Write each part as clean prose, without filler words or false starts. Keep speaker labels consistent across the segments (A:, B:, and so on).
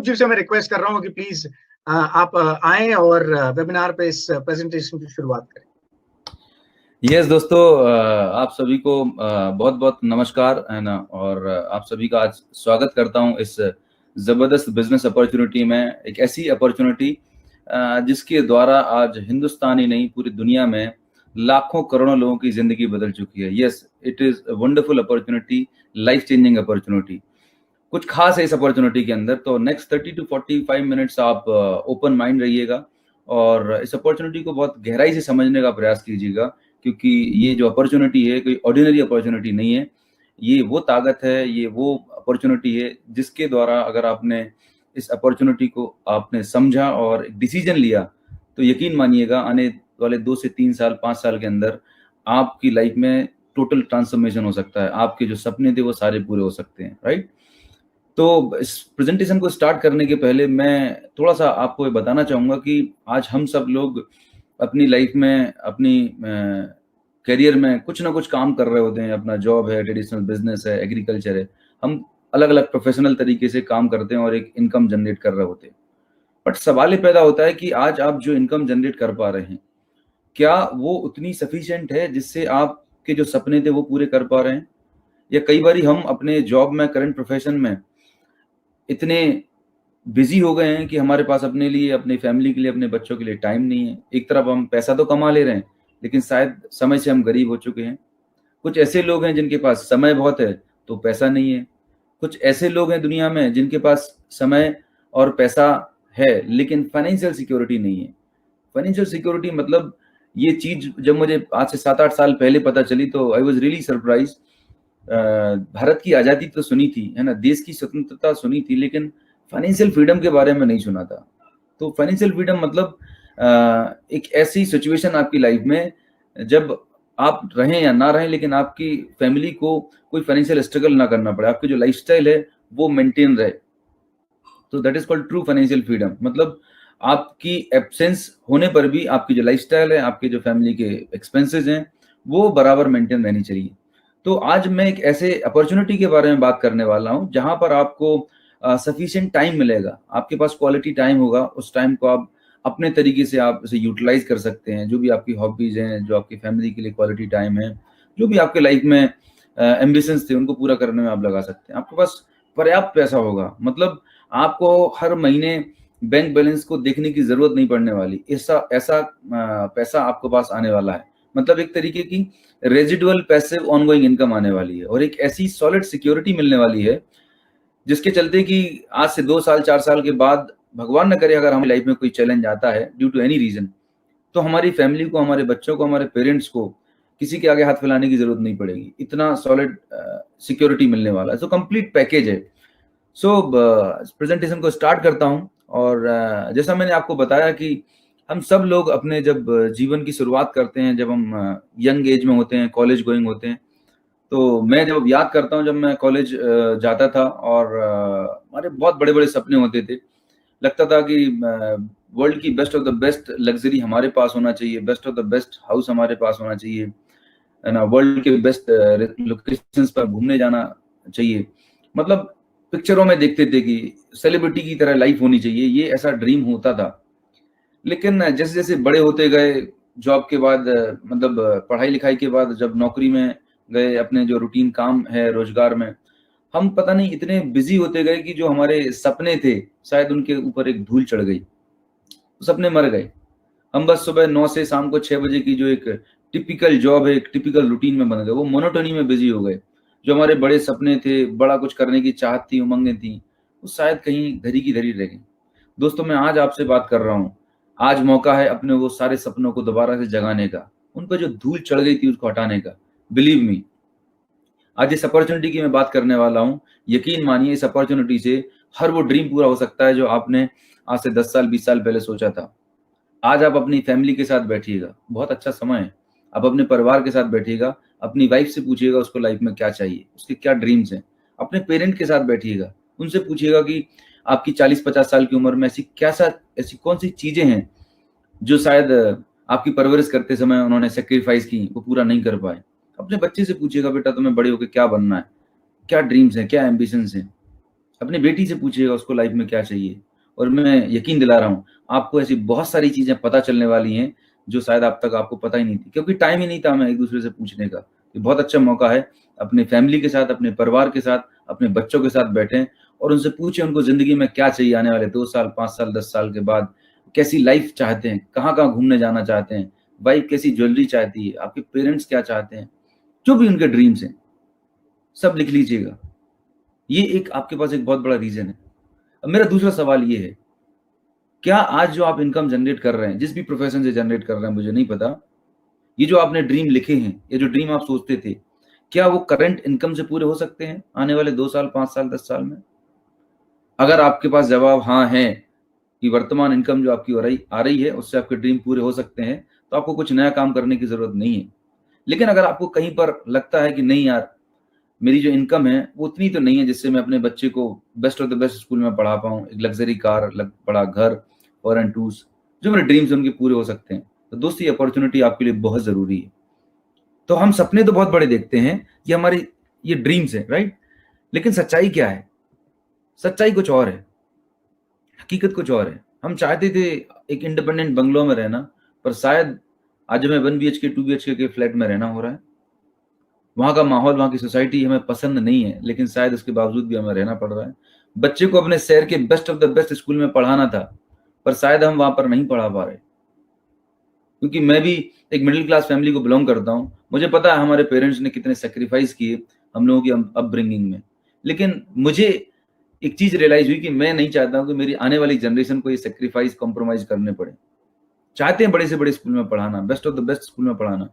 A: जी से मैं रिक्वेस्ट कर रहा हूँ कि प्लीज आप आएं और वेबिनार पे इस प्रेजेंटेशन की शुरुआत करें।
B: यस दोस्तों, आप सभी को बहुत बहुत नमस्कार है ना, और आप सभी का आज स्वागत करता हूं इस ज़बरदस्त बिजनेस अपॉर्चुनिटी में। एक ऐसी अपॉर्चुनिटी जिसके द्वारा आज हिंदुस्तान ही नहीं पूरी दुनिया में लाखों करोड़ों लोगों की ज़िंदगी बदल चुकी है। Yes, it is a wonderful opportunity, life changing opportunity. कुछ खास है इस अपॉर्चुनिटी के अंदर, तो नेक्स्ट 30 to 45 मिनट्स आप ओपन माइंड रहिएगा और इस अपॉर्चुनिटी को बहुत गहराई से समझने का प्रयास कीजिएगा, क्योंकि ये जो अपॉर्चुनिटी है कोई ऑर्डिनरी अपॉर्चुनिटी नहीं है। ये वो ताकत है, ये वो अपॉर्चुनिटी है जिसके द्वारा अगर आपने इस अपॉर्चुनिटी को आपने समझा और एक डिसीजन लिया, तो यकीन मानिएगा आने वाले 2 से 3 साल 5 साल के अंदर आपकी लाइफ में टोटल ट्रांसफॉर्मेशन हो सकता है। आपके जो सपने थे वो सारे पूरे हो सकते हैं, राइट। तो इस प्रेजेंटेशन को स्टार्ट करने के पहले मैं थोड़ा सा आपको ये बताना चाहूँगा कि आज हम सब लोग अपनी लाइफ में, अपनी करियर में कुछ ना कुछ काम कर रहे होते हैं। अपना जॉब है, ट्रेडिशनल बिजनेस है, एग्रीकल्चर है, हम अलग अलग प्रोफेशनल तरीके से काम करते हैं और एक इनकम जनरेट कर रहे होते हैं। बट सवाल ये पैदा होता है कि आज आप जो इनकम जनरेट कर पा रहे हैं, क्या वो उतनी सफिशिएंट है जिससे आपके जो सपने थे वो पूरे कर पा रहे हैं? या कई बारी हम अपने जॉब में, करंट प्रोफेशन में इतने बिजी हो गए हैं कि हमारे पास अपने लिए, अपनी फैमिली के लिए, अपने बच्चों के लिए टाइम नहीं है। एक तरफ हम पैसा तो कमा ले रहे हैं, लेकिन शायद समय से हम गरीब हो चुके हैं। कुछ ऐसे लोग हैं जिनके पास समय बहुत है तो पैसा नहीं है। कुछ ऐसे लोग हैं दुनिया में जिनके पास समय और पैसा है लेकिन फाइनेंशियल सिक्योरिटी नहीं है। फाइनेंशियल सिक्योरिटी मतलब ये चीज जब मुझे आज से 7-8 साल पहले पता चली तो I was really surprise. Bharat की आज़ादी तो सुनी थी, है ना, देश की स्वतंत्रता सुनी थी, लेकिन फाइनेंशियल फ्रीडम के बारे में नहीं सुना था। तो फाइनेंशियल फ्रीडम मतलब एक ऐसी सिचुएशन आपकी लाइफ में जब आप रहें या ना रहें, लेकिन आपकी फैमिली को कोई फाइनेंशियल स्ट्रगल ना करना पड़े, आपकी जो लाइफस्टाइल है वो मेंटेन रहे। तो that is called true financial freedom. मतलब आपकी एब्सेंस होने पर भी आपकी जो लाइफस्टाइल है, आपके जो फैमिली के एक्सपेंसेस हैं, वो बराबर मेंटेन रहनी चाहिए। तो आज मैं एक ऐसे अपॉर्चुनिटी के बारे में बात करने वाला हूँ जहां पर आपको सफिशिएंट टाइम मिलेगा, आपके पास क्वालिटी टाइम होगा। उस टाइम को आप अपने तरीके से आप इसे यूटिलाइज कर सकते हैं। जो भी आपकी हॉबीज हैं, जो आपकी फैमिली के लिए क्वालिटी टाइम है, जो भी आपके लाइफ में एम्बिशंस थे, उनको पूरा करने में आप लगा सकते हैं। आपके पास पर्याप्त पैसा होगा, मतलब आपको हर महीने बैंक बैलेंस को देखने की जरूरत नहीं पड़ने वाली। ऐसा ऐसा पैसा आपके पास आने वाला है, मतलब एक तरीके की रेजिडुअल पैसिव ऑनगोइंग इनकम आने वाली है, और एक ऐसी सॉलिड सिक्योरिटी मिलने वाली है जिसके चलते कि आज से 2 साल 4 साल के बाद, भगवान न करे, अगर हमारी लाइफ में कोई चैलेंज आता है ड्यू टू एनी रीजन, तो हमारी फैमिली को, हमारे बच्चों को, हमारे पेरेंट्स को किसी के आगे हाथ फैलाने की जरूरत नहीं पड़ेगी। इतना सॉलिड सिक्योरिटी मिलने वाला है। सो कंप्लीट पैकेज है। सो प्रेजेंटेशन को स्टार्ट करता हूँ। और जैसा मैंने आपको बताया कि हम सब लोग अपने जब जीवन की शुरुआत करते हैं, जब हम यंग एज में होते हैं, कॉलेज गोइंग होते हैं, तो मैं जब याद करता हूँ जब मैं कॉलेज जाता था और हमारे बहुत बड़े बड़े सपने होते थे। लगता था कि वर्ल्ड की best of the best luxury हमारे पास होना चाहिए, best of the best house हमारे पास होना चाहिए, है ना, वर्ल्ड के बेस्ट लोकेशंस पर घूमने जाना चाहिए। मतलब पिक्चरों में देखते थे कि सेलिब्रिटी की तरह लाइफ होनी चाहिए, ये ऐसा ड्रीम होता था। लेकिन जैसे जैसे बड़े होते गए, जॉब के बाद, मतलब पढ़ाई लिखाई के बाद जब नौकरी में गए, अपने जो रूटीन काम है रोजगार में, हम पता नहीं इतने बिजी होते गए कि जो हमारे सपने थे शायद उनके ऊपर एक धूल चढ़ गई, सपने मर गए। हम बस सुबह 9 से शाम को 6 बजे की जो एक टिपिकल जॉब है, एक टिपिकल रूटीन में बन गए, वो मोनोटोनी में बिजी हो गए। जो हमारे बड़े सपने थे, बड़ा कुछ करने की चाहत थी, उमंगें थी, वो शायद कहीं धरी की धरी रह गई। दोस्तों, मैं आज आपसे बात कर रहा हूँ। आज मौका है अपने वो सारे सपनों को दोबारा से जगाने का, उन पर जो धूल चढ़ गई थी उसको हटाने का। बिलीव मी, आज इस अपॉर्चुनिटी की मैं बात करने वाला हूँ। यकीन मानिए, इस अपॉर्चुनिटी से हर वो ड्रीम पूरा हो सकता है जो आपने आज से 10 साल 20 साल पहले सोचा था। आज आप अपनी फैमिली के साथ बैठिएगा, बहुत अच्छा समय है। आप अपने परिवार के साथ बैठिएगा, अपनी वाइफ से पूछिएगा उसको लाइफ में क्या चाहिए, उसके क्या ड्रीम्स हैं। अपने पेरेंट के साथ बैठिएगा, उनसे पूछिएगा कि आपकी 40-50 साल की उम्र में ऐसी कौन सी चीजें हैं जो शायद आपकी परवरिश करते समय उन्होंने सेक्रीफाइस की, वो पूरा नहीं कर पाए। अपने बच्चे से पूछिएगा, बेटा तुम्हें बड़े होकर क्या बनना है, क्या ड्रीम्स हैं, क्या एम्बिशंस हैं। अपनी बेटी से पूछिएगा उसको लाइफ में क्या चाहिए, और मैं यकीन दिला रहा हूँ आपको ऐसी बहुत सारी चीजें पता चलने वाली हैं जो शायद अब तक आपको पता ही नहीं थी, क्योंकि टाइम ही नहीं था हमें एक दूसरे से पूछने का। ये बहुत अच्छा मौका है, अपने फैमिली के साथ, अपने परिवार के साथ, अपने बच्चों के साथ बैठें और उनसे पूछें उनको जिंदगी में क्या चाहिए आने वाले 2 साल, 5 साल, 10 साल के बाद, कैसी लाइफ चाहते हैं, कहाँ कहाँ घूमने जाना चाहते हैं, वाइफ कैसी ज्वेलरी चाहती है, आपके पेरेंट्स क्या चाहते हैं, जो भी उनके ड्रीम्स हैं सब लिख लीजिएगा। ये एक आपके पास एक बहुत बड़ा रीजन है। अब मेरा दूसरा सवाल ये है, क्या आज जो आप इनकम जनरेट कर रहे हैं, जिस भी प्रोफेशन से जनरेट कर रहे हैं मुझे नहीं पता, ये जो आपने ड्रीम लिखे हैं, ये जो ड्रीम आप सोचते थे, क्या वो करंट इनकम से पूरे हो सकते हैं आने वाले 2 साल, 5 साल, 10 साल में? अगर आपके पास जवाब हाँ है कि वर्तमान इनकम जो आपकी आ रही है उससे आपके ड्रीम पूरे हो सकते हैं, तो आपको कुछ नया काम करने की जरूरत नहीं है। लेकिन अगर आपको कहीं पर लगता है कि नहीं यार, मेरी जो इनकम है वो उतनी तो नहीं है जिससे मैं अपने बच्चे को best of the best school में पढ़ा पाऊँ, एक लग्जरी कार, बड़ा घर, फॉरेन टूर्स, जो मेरे ड्रीम्स उनके पूरे हो सकते हैं। तो दोस्तों ये अपॉर्चुनिटी आपके लिए बहुत जरूरी है। तो हम सपने तो बहुत बड़े देखते हैं, ये हमारी ये ड्रीम्स है, राइट? लेकिन सच्चाई क्या है? सच्चाई कुछ और है, हकीकत कुछ और है। हम चाहते थे एक इंडिपेंडेंट बंगलो में रहना, पर शायद आज हमें 1 BHK 2 BHK के फ्लैट में रहना हो रहा है। वहाँ का माहौल, वहाँ की सोसाइटी हमें पसंद नहीं है, लेकिन शायद उसके बावजूद भी हमें रहना पड़ रहा है। बच्चे को अपने शहर के best of the best school में पढ़ाना था, पर शायद हम वहाँ पर नहीं पढ़ा पा रहे। क्योंकि मैं भी एक मिडिल क्लास फैमिली को बिलोंग करता हूँ, मुझे पता है हमारे पेरेंट्स ने कितने सेक्रीफाइस किए हम लोगों की अपब्रिंगिंग में। लेकिन मुझे एक चीज रियलाइज हुई कि मैं नहीं चाहता हूँ कि मेरी आने वाली जनरेशन को ये सेक्रीफाइस, कॉम्प्रोमाइज करने पड़े। चाहते हैं बड़े से बड़े स्कूल में पढ़ाना, best of the best school में पढ़ाना,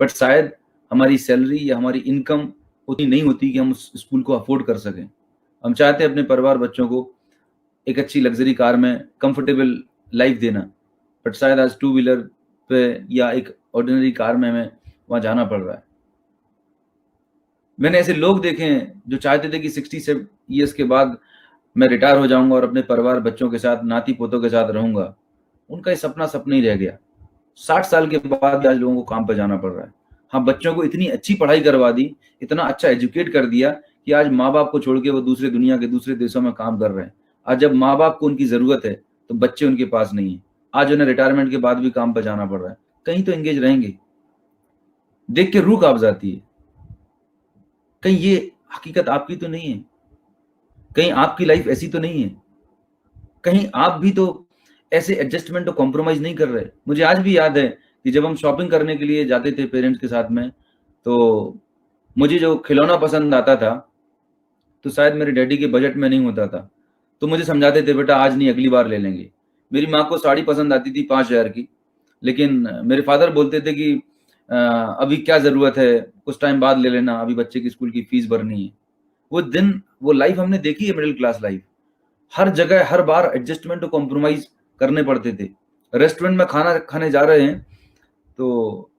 B: बट शायद हमारी सैलरी या हमारी इनकम उतनी नहीं होती कि हम उस स्कूल को अफोर्ड कर सकें। हम चाहते हैं अपने परिवार, बच्चों को एक अच्छी लग्जरी कार में कंफर्टेबल लाइफ देना, बट शायद आज 2 व्हीलर पे या एक ऑर्डिनरी कार में हमें वहां जाना पड़ रहा है। मैंने ऐसे लोग देखे हैं जो चाहते थे कि 60 ईयर्स के बाद मैं रिटायर हो जाऊंगा और अपने परिवार, बच्चों के साथ, नाती पोतों के साथ रहूंगा। उनका ये सपना सपना ही रह गया। 60 साल के बाद आज लोगों को काम पर जाना पड़ रहा है। हाँ, बच्चों को इतनी अच्छी पढ़ाई करवा दी, इतना अच्छा एजुकेट कर दिया कि आज माँ बाप को छोड़ के वो दूसरे दुनिया के दूसरे देशों में काम कर रहे हैं। आज जब माँ बाप को उनकी जरूरत है तो बच्चे उनके पास नहीं है। आज उन्हें रिटायरमेंट के बाद भी काम पर जाना पड़ रहा है। कहीं तो एंगेज रहेंगे। देख के रूह कांप जाती है। कहीं ये हकीकत आपकी तो नहीं है? कहीं आपकी लाइफ ऐसी तो नहीं है? कहीं आप भी तो ऐसे एडजस्टमेंट और कॉम्प्रोमाइज नहीं कर रहे? मुझे आज भी याद है कि जब हम शॉपिंग करने के लिए जाते थे पेरेंट्स के साथ में, तो मुझे जो खिलौना पसंद आता था तो शायद मेरे डैडी के बजट में नहीं होता था, तो मुझे समझाते थे बेटा आज नहीं, अगली बार ले लेंगे। मेरी माँ को साड़ी पसंद आती थी 5,000 की, लेकिन मेरे फादर बोलते थे कि अभी क्या जरूरत है, कुछ टाइम बाद ले लेना, अभी बच्चे की स्कूल की फीस भरनी है। वो दिन, वो लाइफ हमने देखी है, मिडिल क्लास लाइफ। हर जगह हर बार एडजस्टमेंट और कॉम्प्रोमाइज करने पड़ते थे। रेस्टोरेंट में खाना खाने जा रहे हैं तो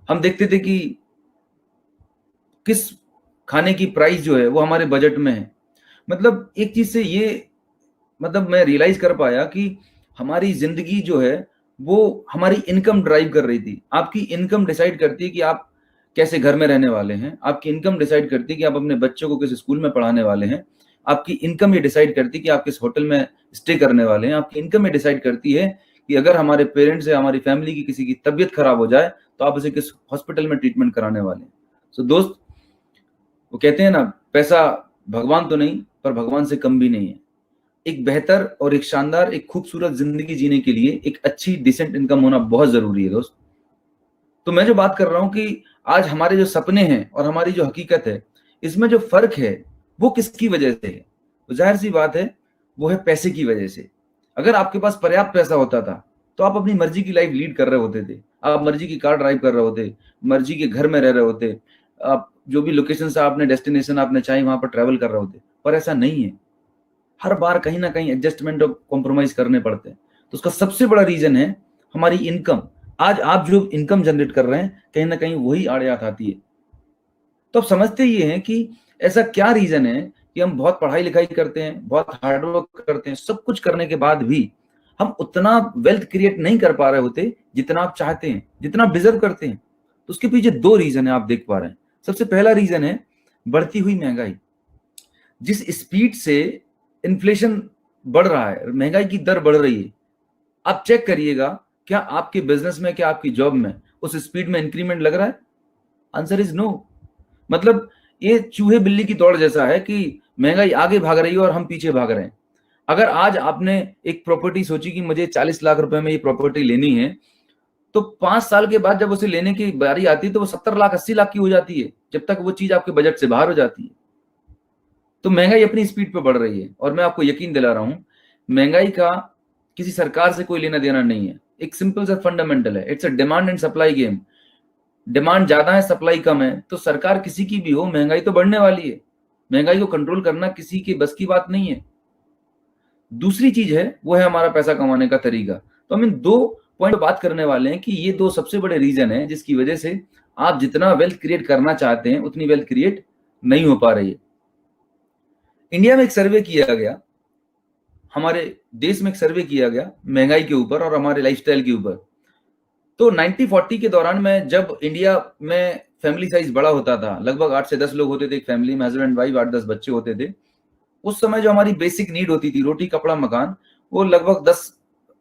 B: हम देखते थे कि किस खाने की प्राइस जो है वो हमारे बजट में है। मतलब एक चीज से ये, मतलब मैं रियलाइज कर पाया कि हमारी जिंदगी जो है वो हमारी इनकम ड्राइव कर रही थी। आपकी इनकम डिसाइड करती है कि आप कैसे घर में रहने वाले हैं। आपकी इनकम डिसाइड करती है कि आप अपने बच्चों को किस स्कूल में पढ़ाने वाले हैं। आपकी इनकम ये डिसाइड करती है कि आप किस होटल में स्टे करने वाले हैं। आपकी इनकम ये डिसाइड करती है कि अगर हमारे पेरेंट्स या हमारी फैमिली की किसी की तबीयत खराब हो जाए तो आप उसे किस हॉस्पिटल में ट्रीटमेंट कराने वाले हैं। सो दोस्त, वो कहते हैं ना, पैसा भगवान तो नहीं पर भगवान से कम भी नहीं है। एक बेहतर और एक शानदार, एक खूबसूरत जिंदगी जीने के लिए एक अच्छी डिसेंट इनकम होना बहुत जरूरी है दोस्त। तो मैं जो बात कर रहा हूं कि आज हमारे जो सपने हैं और हमारी जो हकीकत है, इसमें जो फर्क है वो किसकी वजह से है? तो जाहिर सी बात है वो है पैसे की वजह से। अगर आपके पास पर्याप्त पैसा होता था तो आप अपनी मर्जी की लाइफ लीड कर रहे होते थे। आप मर्जी की कार ड्राइव कर रहे होते, मर्जी के घर में रह रहे होते, आप जो भी लोकेशन से आपने, डेस्टिनेशन आपने चाहे वहां पर ट्रैवल कर रहे होते। पर ऐसा नहीं है। हर बार कहीं ना कहीं एडजस्टमेंट और कॉम्प्रोमाइज करने पड़ते हैं। तो उसका सबसे बड़ा रीजन है हमारी इनकम। आज आप जो इनकम जनरेट कर रहे हैं कहीं ना कहीं वही आड़ियात आती है। तो अब समझते ये हैं कि ऐसा क्या रीजन है कि हम बहुत पढ़ाई लिखाई करते हैं, बहुत हार्डवर्क करते हैं, सब कुछ करने के बाद भी हम उतना वेल्थ क्रिएट नहीं कर पा रहे होते जितना आप चाहते हैं, जितना डिजर्व करते हैं। तो उसके पीछे 2 रीजन है, आप देख पा रहे हैं। सबसे पहला रीजन है बढ़ती हुई महंगाई। जिस स्पीड से इन्फ्लेशन बढ़ रहा है, महंगाई की दर बढ़ रही है, आप चेक करिएगा क्या आपके बिजनेस में, क्या आपकी जॉब में उस स्पीड में इंक्रीमेंट लग रहा है? Answer is no. मतलब ये चूहे बिल्ली की दौड़ जैसा है कि महंगाई आगे भाग रही है और हम पीछे भाग रहे हैं। अगर आज आपने एक प्रॉपर्टी सोची कि मुझे 40 लाख रुपए में ये प्रॉपर्टी लेनी है, तो 5 साल के बाद जब उसे लेने की बारी आती है तो वो 70 लाख 80 लाख की हो जाती है, जब तक वो चीज आपके बजट से बाहर हो जाती है। तो महंगाई अपनी स्पीड पे बढ़ रही है और मैं आपको यकीन दिला रहा हूं, महंगाई का किसी सरकार से कोई लेना देना नहीं है। एक सिंपल सा फंडामेंटल है, it's a demand and supply game. Demand ज्यादा है, सप्लाई कम है, तो सरकार किसी की भी हो, महंगाई तो बढ़ने वाली है। महंगाई को कंट्रोल करना किसी की बस की बात नहीं है। दूसरी चीज है वो है हमारा पैसा कमाने का तरीका। तो हम इन 2 पॉइंट बात करने वाले हैं कि ये 2 सबसे बड़े रीजन है जिसकी वजह से आप जितना वेल्थ क्रिएट करना चाहते हैं उतनी वेल्थ क्रिएट नहीं हो पा रही है। इंडिया में एक सर्वे किया गया, हमारे देश में एक सर्वे किया गया महंगाई के ऊपर और हमारे लाइफस्टाइल के ऊपर। तो 90-40 के दौरान में जब इंडिया में फैमिली साइज बड़ा होता था, लगभग 8 से 10 लोग होते थे एक फैमिली में, हस्बैंड वाइफ, 8-10 बच्चे होते थे, उस समय जो हमारी बेसिक नीड होती थी, रोटी कपड़ा मकान, वो लगभग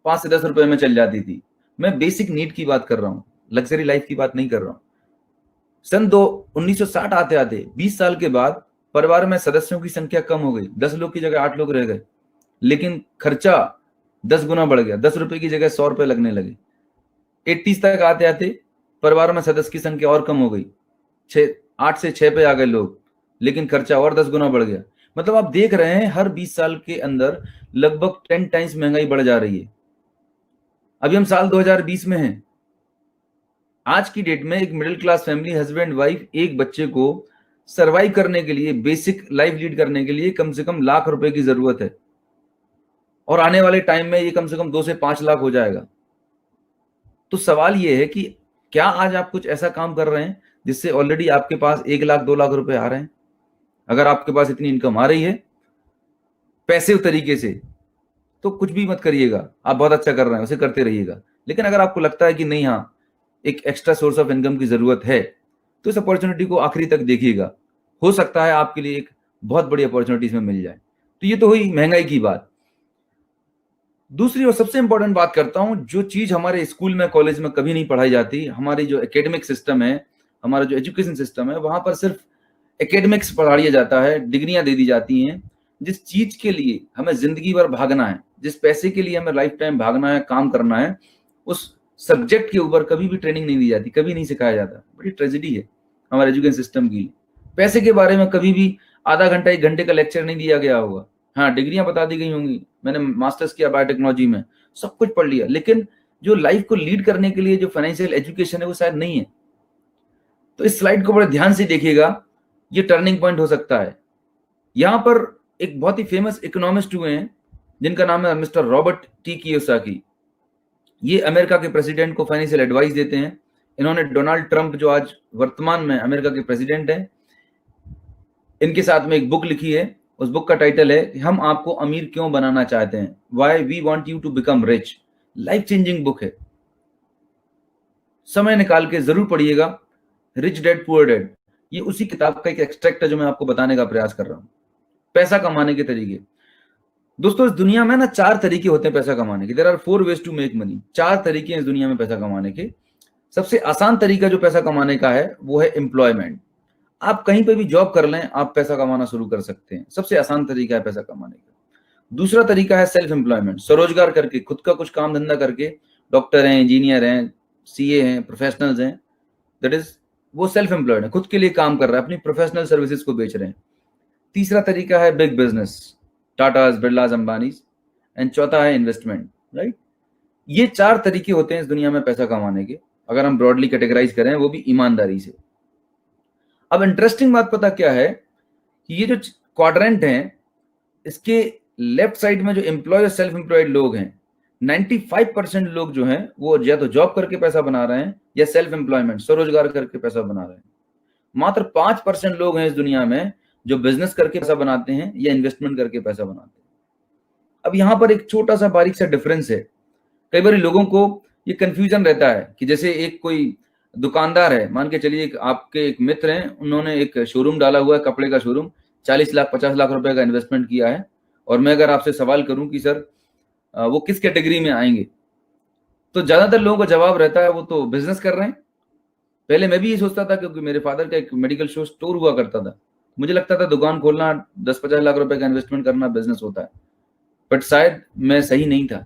B: 5 से 10 रुपए में चल जाती थी। मैं बेसिक नीड की बात कर रहा हूँ, लग्जरी लाइफ की बात नहीं कर रहा हूँ। सन 1960 आते आते 20 साल के बाद परिवार में सदस्यों की संख्या कम हो गई, 10 लोग की जगह 8 लोग रह गए, लेकिन खर्चा 10 गुना बढ़ गया, 10 रुपए की जगह 100 रुपए लगने लगे। 80s तक आते आते परिवार में सदस्य की संख्या और कम हो गई, 8 से 6 पे आ गए लोग, लेकिन खर्चा और 10 गुना बढ़ गया। मतलब आप देख रहे हैं हर 20 साल के अंदर लगभग 10 टाइम्स महंगाई बढ़ जा रही है। अभी हम साल 2020 में हैं। आज की डेट में एक middle class family, husband wife, एक बच्चे को सरवाइव करने के लिए, बेसिक लाइफ लीड करने के लिए कम से कम लाख रुपए की जरूरत है, और आने वाले टाइम में ये कम से कम 2 से 5 लाख हो जाएगा। तो सवाल ये है कि क्या आज आप कुछ ऐसा काम कर रहे हैं जिससे ऑलरेडी आपके पास 1 लाख 2 लाख रुपए आ रहे हैं? अगर आपके पास इतनी इनकम आ रही है पैसिव तरीके से, तो कुछ भी मत करिएगा, आप बहुत अच्छा कर रहे हैं, उसे करते रहिएगा। लेकिन अगर आपको लगता है कि नहीं, हाँ एक एक्स्ट्रा सोर्स ऑफ इनकम की जरूरत है, तो इस अपॉर्चुनिटी को आखिरी तक देखिएगा, हो सकता है आपके लिए एक बहुत बड़ी अपॉर्चुनिटी इसमें मिल जाए। तो ये तो हुई महंगाई की बात। दूसरी और सबसे इंपॉर्टेंट बात करता हूं, जो चीज हमारे स्कूल में कॉलेज में कभी नहीं पढ़ाई जाती, हमारी जो एकेडमिक सिस्टम है, हमारा जो एजुकेशन सिस्टम है, वहां पर सिर्फ एकेडमिक्स पढ़ाया जाता है, डिग्रियां दे दी जाती हैं। जिस चीज के लिए हमें जिंदगी भर भागना है, जिस पैसे के लिए हमें लाइफ टाइम भागना है, काम करना है, उस सब्जेक्ट के ऊपर कभी भी ट्रेनिंग नहीं दी जाती, कभी नहीं सिखाया जाता। बड़ी ट्रेजेडी है हमारे एजुकेशन सिस्टम की। पैसे के बारे में कभी भी आधा घंटा 1 घंटे का लेक्चर नहीं दिया गया होगा। हाँ, डिग्रियां बता दी गई होंगी, मैंने मास्टर्स किया बायोटेक्नोलॉजी में, सब कुछ पढ़ लिया, लेकिन जो लाइफ को लीड करने के लिए जो फाइनेंशियल एजुकेशन है वो शायद नहीं है। तो इस स्लाइड को बड़े ध्यान से देखिएगा, ये टर्निंग पॉइंट हो सकता है। यहां पर एक बहुत ही फेमस इकोनॉमिस्ट हुए हैं जिनका नाम है मिस्टर रॉबर्ट टी कियोसाकी। ये अमेरिका के प्रेसिडेंट को फाइनेंशियल एडवाइस देते हैं। इन्होंने डोनाल्ड ट्रंप, जो आज वर्तमान में अमेरिका के प्रेसिडेंट हैं, इनके साथ में एक बुक लिखी है। उस बुक का टाइटल है हम आपको अमीर क्यों बनाना चाहते हैं, why we want you to become rich. Life changing book है, समय निकाल के जरूर पढ़िएगा। रिच डैड पुअर डैड, ये उसी किताब का एक एक्सट्रैक्ट है जो मैं आपको बताने का प्रयास कर रहा हूं। पैसा कमाने के तरीके। दोस्तों, इस दुनिया में ना 4 तरीके होते हैं पैसा कमाने के। There are 4 ways to make money. 4 तरीके हैं इस दुनिया में पैसा कमाने के। सबसे आसान तरीका जो पैसा कमाने का है वो है एम्प्लॉयमेंट। आप कहीं पे भी जॉब कर लें, आप पैसा कमाना शुरू कर सकते हैं। सबसे आसान तरीका है पैसा कमाने का। दूसरा तरीका है सेल्फ एम्प्लॉयमेंट, स्वरोजगार करके, खुद का कुछ काम धंधा करके। डॉक्टर हैं, इंजीनियर हैं, सीए हैं, प्रोफेशनल्स हैं, दैट इज वो सेल्फ एम्प्लॉयड है, खुद के लिए काम कर रहा है, अपनी प्रोफेशनल सर्विसेज को बेच रहे हैं। तीसरा तरीका है big business, Tatas, Birlas, Ambanis. And चौथा है इन्वेस्टमेंट, राइट। ये 4 तरीके होते हैं इस दुनिया में पैसा कमाने के, अगर हम ब्रॉडली कैटेगराइज करें, वो भी ईमानदारी से। अब इंटरेस्टिंग बात पता क्या है कि ये जो क्वाड्रेंट हैं, इसके लेफ्ट साइड में जो एम्प्लॉय और सेल्फ एम्प्लॉयड लोग हैं, 95% लोग जो हैं वो या तो जॉब करके पैसा बना रहे हैं या सेल्फ एम्प्लॉयमेंट, स्वरोजगार करके पैसा बना रहे हैं। मात्र 5% लोग हैं इस दुनिया में जो बिजनेस करके पैसा बनाते हैं या इन्वेस्टमेंट करके पैसा बनाते हैं। अब यहां पर एक छोटा सा बारीक सा डिफरेंस है। कई बार लोगों को ये कंफ्यूजन रहता है कि जैसे एक कोई दुकानदार है, मान के चलिए आपके एक मित्र हैं, उन्होंने एक शोरूम डाला हुआ है, कपड़े का शोरूम, 40 लाख 50 लाख रुपए का इन्वेस्टमेंट किया है, और मैं अगर आपसे सवाल करूं कि सर वो किस कैटेगरी में आएंगे, तो ज्यादातर लोगों का जवाब रहता है वो तो बिजनेस कर रहे हैं। पहले मैं भी ये सोचता था, क्योंकि मेरे फादर का एक मेडिकल स्टोर हुआ करता था, मुझे लगता था दुकान खोलना 10-50 लाख रुपए का इन्वेस्टमेंट करना बिजनेस होता है, बट शायद मैं सही नहीं था।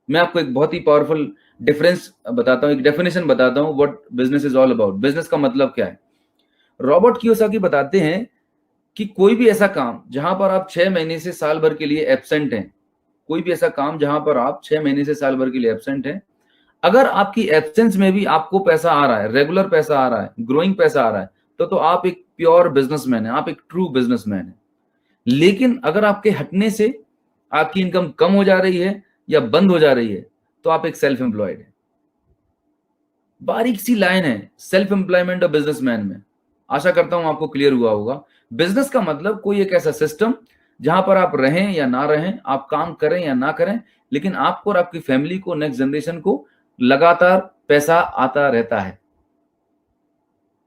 B: मैं आपको एक बहुत ही पावरफुल डिफरेंस बताता हूँ, एक डेफिनेशन बताता हूँ what business is all about. Business का मतलब क्या है? रॉबर्ट कियोसाकी बताते हैं कि कोई भी ऐसा काम जहां पर आप 6 महीने से साल भर के लिए एब्सेंट हैं, कोई भी ऐसा काम जहां पर आप 6 महीने से साल भर के लिए एब्सेंट हैं, अगर आपकी एब्सेंस में भी आपको पैसा आ रहा है, रेगुलर पैसा आ रहा है, ग्रोइंग पैसा आ रहा है, तो आप एक प्योर बिजनेसमैन है, आप एक ट्रू बिजनेसमैन है। लेकिन अगर आपके हटने से आपकी इनकम कम हो जा रही है या बंद हो जा रही है, तो आप एक सेल्फ एम्प्लॉयड है। बारीक सी लाइन है सेल्फ एम्प्लॉयमेंट और बिजनेसमैन में। आशा करता हूं आपको क्लियर हुआ होगा। बिजनेस का मतलब कोई एक ऐसा सिस्टम जहां पर आप रहें या ना रहें, आप काम करें या ना करें, लेकिन आपको और आपकी फैमिली को, नेक्स्ट जनरेशन को लगातार पैसा आता रहता है।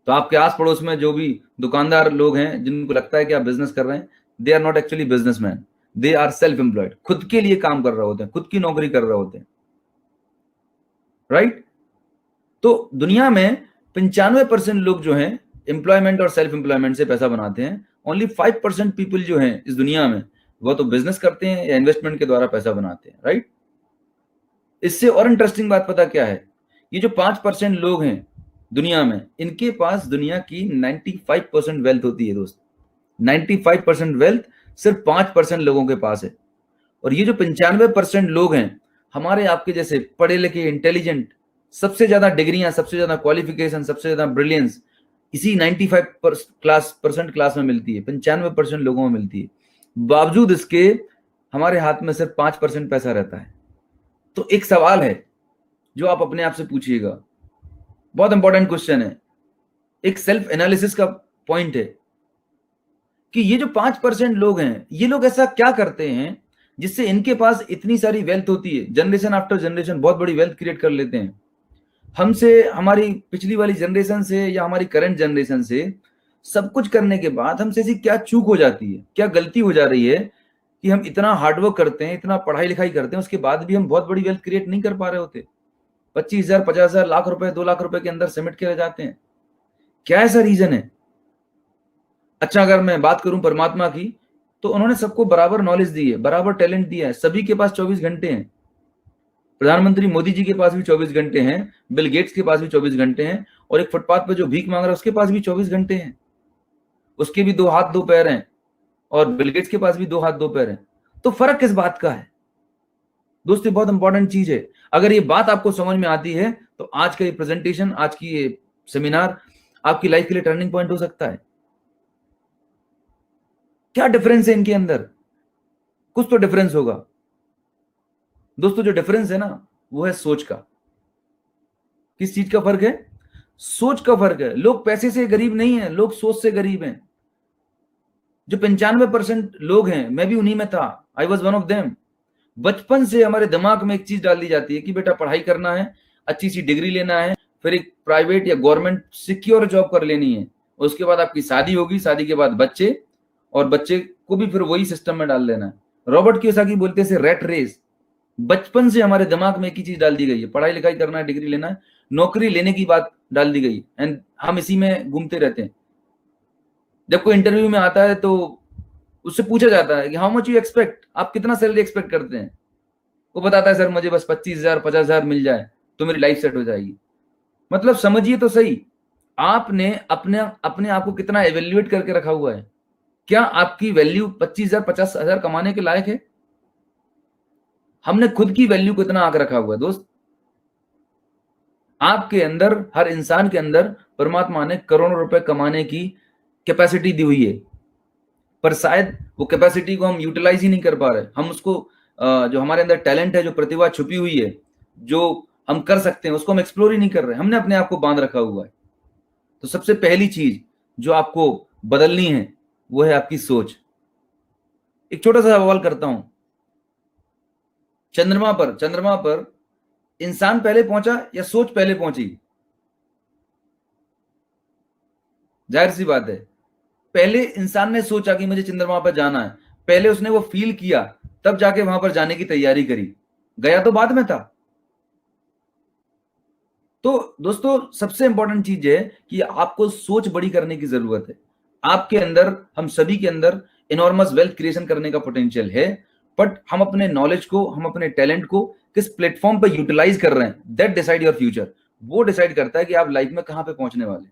B: तो आपके आस पड़ोस में जो भी दुकानदार लोग हैं जिनको लगता है कि आप बिजनेस कर रहे हैं, they are not actually businessman, they are self employed. खुद के लिए काम कर रहे होते हैं, खुद की नौकरी कर रहे होते हैं, राइट? तो दुनिया में 95% लोग जो हैं एम्प्लॉयमेंट और सेल्फ एम्प्लॉयमेंट से पैसा बनाते हैं। ओनली 5% पीपल जो हैं इस दुनिया में वो तो बिजनेस करते हैं या इन्वेस्टमेंट के द्वारा पैसा बनाते हैं, राइट? इससे और इंटरेस्टिंग बात पता क्या है? ये जो 5% लोग हैं दुनिया में, इनके पास दुनिया की 95% वेल्थ होती है दोस्त। 95% वेल्थ सिर्फ 5% लोगों के पास है। और ये जो 95% लोग हैं हमारे आपके जैसे पढ़े लिखे, इंटेलिजेंट, सबसे ज्यादा डिग्रियां, सबसे ज्यादा क्वालिफिकेशन, सबसे ज्यादा ब्रिलियंस इसी 95% क्लास में मिलती है, 95% लोगों में मिलती है। बावजूद इसके हमारे हाथ में सिर्फ 5% पैसा रहता है। तो एक सवाल है जो आप अपने आप से पूछिएगा, बहुत इंपॉर्टेंट क्वेश्चन है, एक सेल्फ एनालिसिस का पॉइंट है कि ये जो 5% लोग हैं, ये लोग ऐसा क्या करते हैं जिससे इनके पास इतनी सारी वेल्थ होती है, जनरेशन आफ्टर जनरेशन बहुत बड़ी वेल्थ क्रिएट कर लेते हैं। हमसे, हमारी पिछली वाली जनरेशन से या हमारी करंट जनरेशन से सब कुछ करने के बाद हमसे ऐसी क्या चूक हो जाती है, क्या गलती हो जा रही है कि हम इतना हार्डवर्क करते हैं, इतना पढ़ाई लिखाई करते हैं, उसके बाद भी हम बहुत बड़ी वेल्थ क्रिएट नहीं कर पा रहे होते। 25,000, 50,000, लाख रुपए, 2 लाख रुपए के अंदर सिमट के रह जाते हैं। क्या ऐसा रीजन है? अच्छा, अगर मैं बात करूं परमात्मा की, तो उन्होंने सबको बराबर नॉलेज दी है, बराबर टैलेंट दिया है, सभी के पास 24 घंटे हैं। प्रधानमंत्री मोदी जी के पास भी 24 घंटे हैं, बिल गेट्स के पास भी 24 घंटे हैं, और एक फुटपाथ पे जो भीख मांग रहा है उसके पास भी 24 घंटे हैं। उसके भी 2 हाथ 2 पैर हैं, और बिल गेट्स के पास भी 2 हाथ 2 पैर हैं। तो फर्क किस बात का है दोस्तों? बहुत इंपॉर्टेंट चीज है। अगर ये बात आपको समझ में आती है तो आज का ये प्रेजेंटेशन, आज की ये सेमिनार आपकी लाइफ के लिए टर्निंग पॉइंट हो सकता है। क्या डिफरेंस है इनके अंदर? कुछ तो डिफरेंस होगा दोस्तों। जो डिफरेंस है ना, वो है सोच का। किस चीज का फर्क है? सोच का फर्क है। लोग पैसे से गरीब नहीं है, लोग सोच से गरीब हैं। जो 95% लोग हैं, मैं भी उन्हीं में था, I was one of them. बचपन से हमारे दिमाग में एक चीज डाल दी जाती है कि बेटा पढ़ाई करना है, अच्छी सी डिग्री लेना है, फिर एक प्राइवेट या गवर्नमेंट सिक्योर जॉब कर लेनी है, उसके बाद आपकी शादी होगी, शादी के बाद बच्चे, और बच्चे को भी फिर वही सिस्टम में डाल देना है। रॉबर्ट कियोसाकी बोलते हैं रेट रेस। बचपन से हमारे दिमाग में एक ही चीज डाल दी गई है, पढ़ाई लिखाई करना है, डिग्री लेना है, नौकरी लेने की बात डाल दी गई, एंड हम इसी में घूमते रहते हैं। जब कोई इंटरव्यू में आता है तो उससे पूछा जाता है कि हाउ मच यू एक्सपेक्ट, आप कितना सैलरी एक्सपेक्ट करते हैं? वो बताता है सर मुझे बस 25,000, 50,000 मिल जाए तो मेरी लाइफ सेट हो जाएगी। मतलब समझिए तो सही, आपने अपने अपने आप को कितना एवेल्युएट करके रखा हुआ है। क्या आपकी वैल्यू 25,000, 50,000 कमाने के लायक है? हमने खुद की वैल्यू को इतना आंक रखा हुआ है दोस्त। आपके अंदर, हर इंसान के अंदर परमात्मा ने करोड़ों रुपए कमाने की कैपेसिटी दी हुई है, पर शायद वो कैपेसिटी को हम यूटिलाइज ही नहीं कर पा रहे। हम उसको जो हमारे अंदर टैलेंट है, जो प्रतिभा छुपी हुई है, जो हम कर सकते हैं, उसको हम एक्सप्लोर ही नहीं कर रहे। हमने अपने आप को बांध रखा हुआ है। तो सबसे पहली चीज जो आपको बदलनी है वो है आपकी सोच। एक छोटा सा सवाल करता हूं, चंद्रमा पर इंसान पहले पहुंचा या सोच पहले पहुंची? जाहिर सी बात है पहले इंसान ने सोचा कि मुझे चंद्रमा पर जाना है, पहले उसने वो फील किया, तब जाके वहां पर जाने की तैयारी करी, गया तो बाद में था। तो दोस्तों सबसे इंपॉर्टेंट चीज है कि आपको सोच बड़ी करने की जरूरत है। आपके अंदर, हम सभी के अंदर इनॉर्मस वेल्थ क्रिएशन करने का पोटेंशियल है, बट हम अपने नॉलेज को, हम अपने टैलेंट को किस प्लेटफॉर्म पर यूटिलाइज कर रहे हैं, दैट डिसाइड योर फ्यूचर। वो डिसाइड करता है कि आप लाइफ में कहां पे पहुंचने वाले।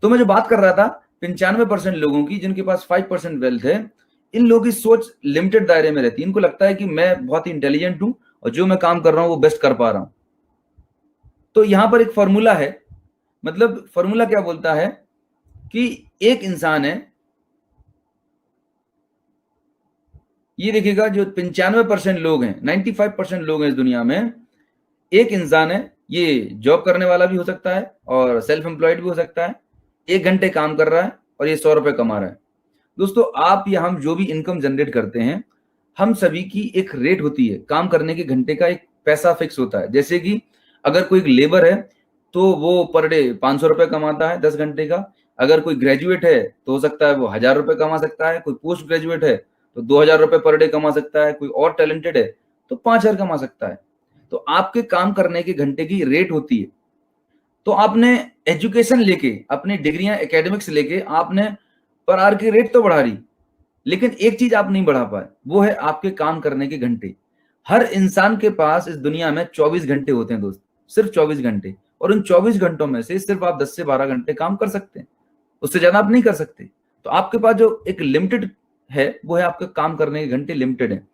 B: तो मैं जो बात कर रहा था 95% लोगों की जिनके पास 5% वेल्थ है, इन लोगों की सोच लिमिटेड दायरे में रहती है। इनको लगता है कि मैं बहुत ही इंटेलिजेंट हूं और जो मैं काम कर रहा हूं वो बेस्ट कर पा रहा हूं। तो यहां पर एक फॉर्मूला है, मतलब फॉर्मूला क्या बोलता है कि एक इंसान है, ये देखिएगा जो 95% लोग हैं, 95% लोग हैं इस दुनिया में, एक इंसान है, ये जॉब करने वाला भी हो सकता है और सेल्फ एम्प्लॉयड भी हो सकता है, 1 घंटे काम कर रहा है और ये 100 रुपए कमा रहा है। दोस्तों आप या हम जो भी इनकम जनरेट करते हैं, हम सभी की एक रेट होती है, काम करने के घंटे का एक पैसा फिक्स होता है। जैसे कि अगर कोई लेबर है तो वो पर डे 500 रुपए कमाता है 10 घंटे का। अगर कोई ग्रेजुएट है तो हो सकता है वो 1000 रुपए कमा सकता है, कोई पोस्ट ग्रेजुएट है तो 2000 रुपए पर डे कमा सकता है, कोई और टैलेंटेड है तो 5000 कमा सकता है। तो आपके काम करने के घंटे की रेट होती है। तो आपने एजुकेशन लेके, अपनी डिग्रियां एकेडमिक्स लेके आपने पर आवर की रेट तो बढ़ा रही, लेकिन एक चीज आप नहीं बढ़ा पाए, वो है आपके काम करने के घंटे। हर इंसान के पास इस दुनिया में 24 घंटे होते हैं दोस्त, सिर्फ 24 घंटे, और उन 24 घंटों में से सिर्फ आप 10 से 12 घंटे काम कर सकते हैं, उससे ज्यादा आप नहीं कर सकते। तो आपके पास जो एक लिमिटेड है वो है आपके काम करने के घंटे लिमिटेड है।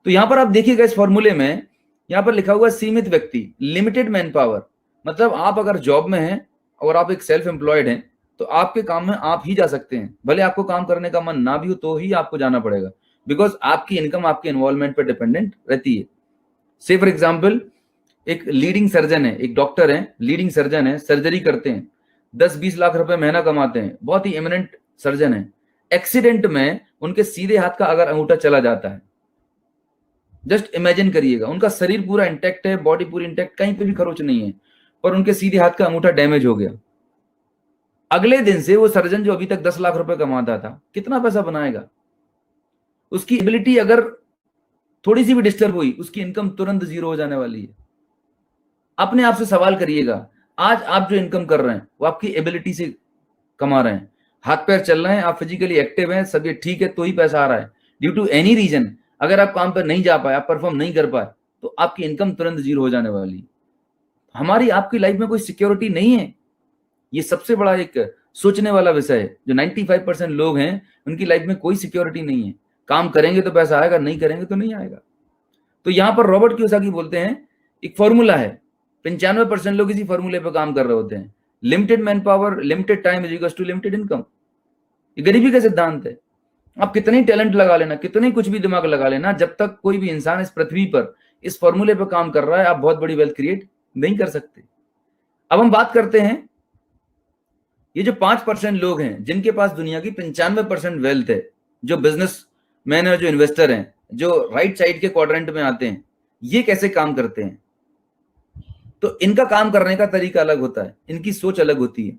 B: तो यहां पर आप देखिएगा इस फॉर्मूले में यहां पर लिखा हुआ सीमित व्यक्ति, लिमिटेड मैन पावर। मतलब आप अगर जॉब में हैं और आप एक सेल्फ एम्प्लॉयड हैं तो आपके काम में आप ही जा सकते हैं, भले आपको काम करने का मन ना भी हो तो ही आपको जाना पड़ेगा, बिकॉज आपकी इनकम आपके इन्वॉल्वमेंट पर डिपेंडेंट रहती है। से फॉर एग्जाम्पल एक लीडिंग सर्जन है, एक डॉक्टर है, लीडिंग सर्जन है, सर्जरी करते हैं, 10-20 लाख रुपए महीना कमाते हैं, बहुत ही एमिनेंट सर्जन है। एक्सीडेंट में उनके सीधे हाथ का अगर अंगूठा चला जाता है, जस्ट इमेजिन करिएगा, उनका शरीर पूरा इंटैक्ट है, बॉडी पूरी इंटैक्ट, कहीं पे भी खरोच नहीं है, पर उनके सीधे हाथ का अंगूठा डैमेज हो गया। अगले दिन से वो सर्जन जो अभी तक 10 लाख रुपए कमाता था, कितना पैसा बनाएगा? उसकी एबिलिटी अगर थोड़ी सी भी डिस्टर्ब हुई, उसकी इनकम तुरंत जीरो हो जाने वाली है। अपने आप से सवाल करिएगा, आज आप जो इनकम कर रहे हैं वो आपकी एबिलिटी से कमा रहे हैं, हाथ पैर चल रहे हैं, आप फिजिकली एक्टिव हैं, सब ये ठीक है, तो ही पैसा आ रहा है। ड्यू टू एनी रीजन अगर आप काम पर नहीं जा पाए, आप परफॉर्म नहीं कर पाए, तो आपकी इनकम तुरंत जीरो हो जाने वाली है। हमारी आपकी लाइफ में कोई सिक्योरिटी नहीं है। ये सबसे बड़ा एक सोचने वाला विषय है। जो 95% लोग हैं उनकी लाइफ में कोई सिक्योरिटी नहीं है। काम करेंगे तो पैसा आएगा, नहीं करेंगे तो नहीं आएगा। तो यहां पर रॉबर्ट कियोसाकी बोलते हैं, एक फॉर्मूला है, 95% लोग इसी फॉर्मूले पर काम कर रहे होते हैं, limited man power, limited time is equals to limited income. ये गरीबी का सिद्धांत है। आप कितनी टैलेंट लगा लेना, कितनी कुछ भी दिमाग लगा लेना, जब तक कोई भी इंसान इस पृथ्वी पर इस फॉर्मूले पर काम कर रहा है, आप बहुत बड़ी वेल्थ क्रिएट नहीं कर सकते। अब हम बात करते हैं, ये जो 5% लोग हैं जिनके पास दुनिया की 95% वेल्थ है, जो बिजनेस मैन है, जो इन्वेस्टर हैं, जो राइट साइड के क्वाड्रेंट में आते हैं, ये कैसे काम करते हैं? तो इनका काम करने का तरीका अलग होता है, इनकी सोच अलग होती है।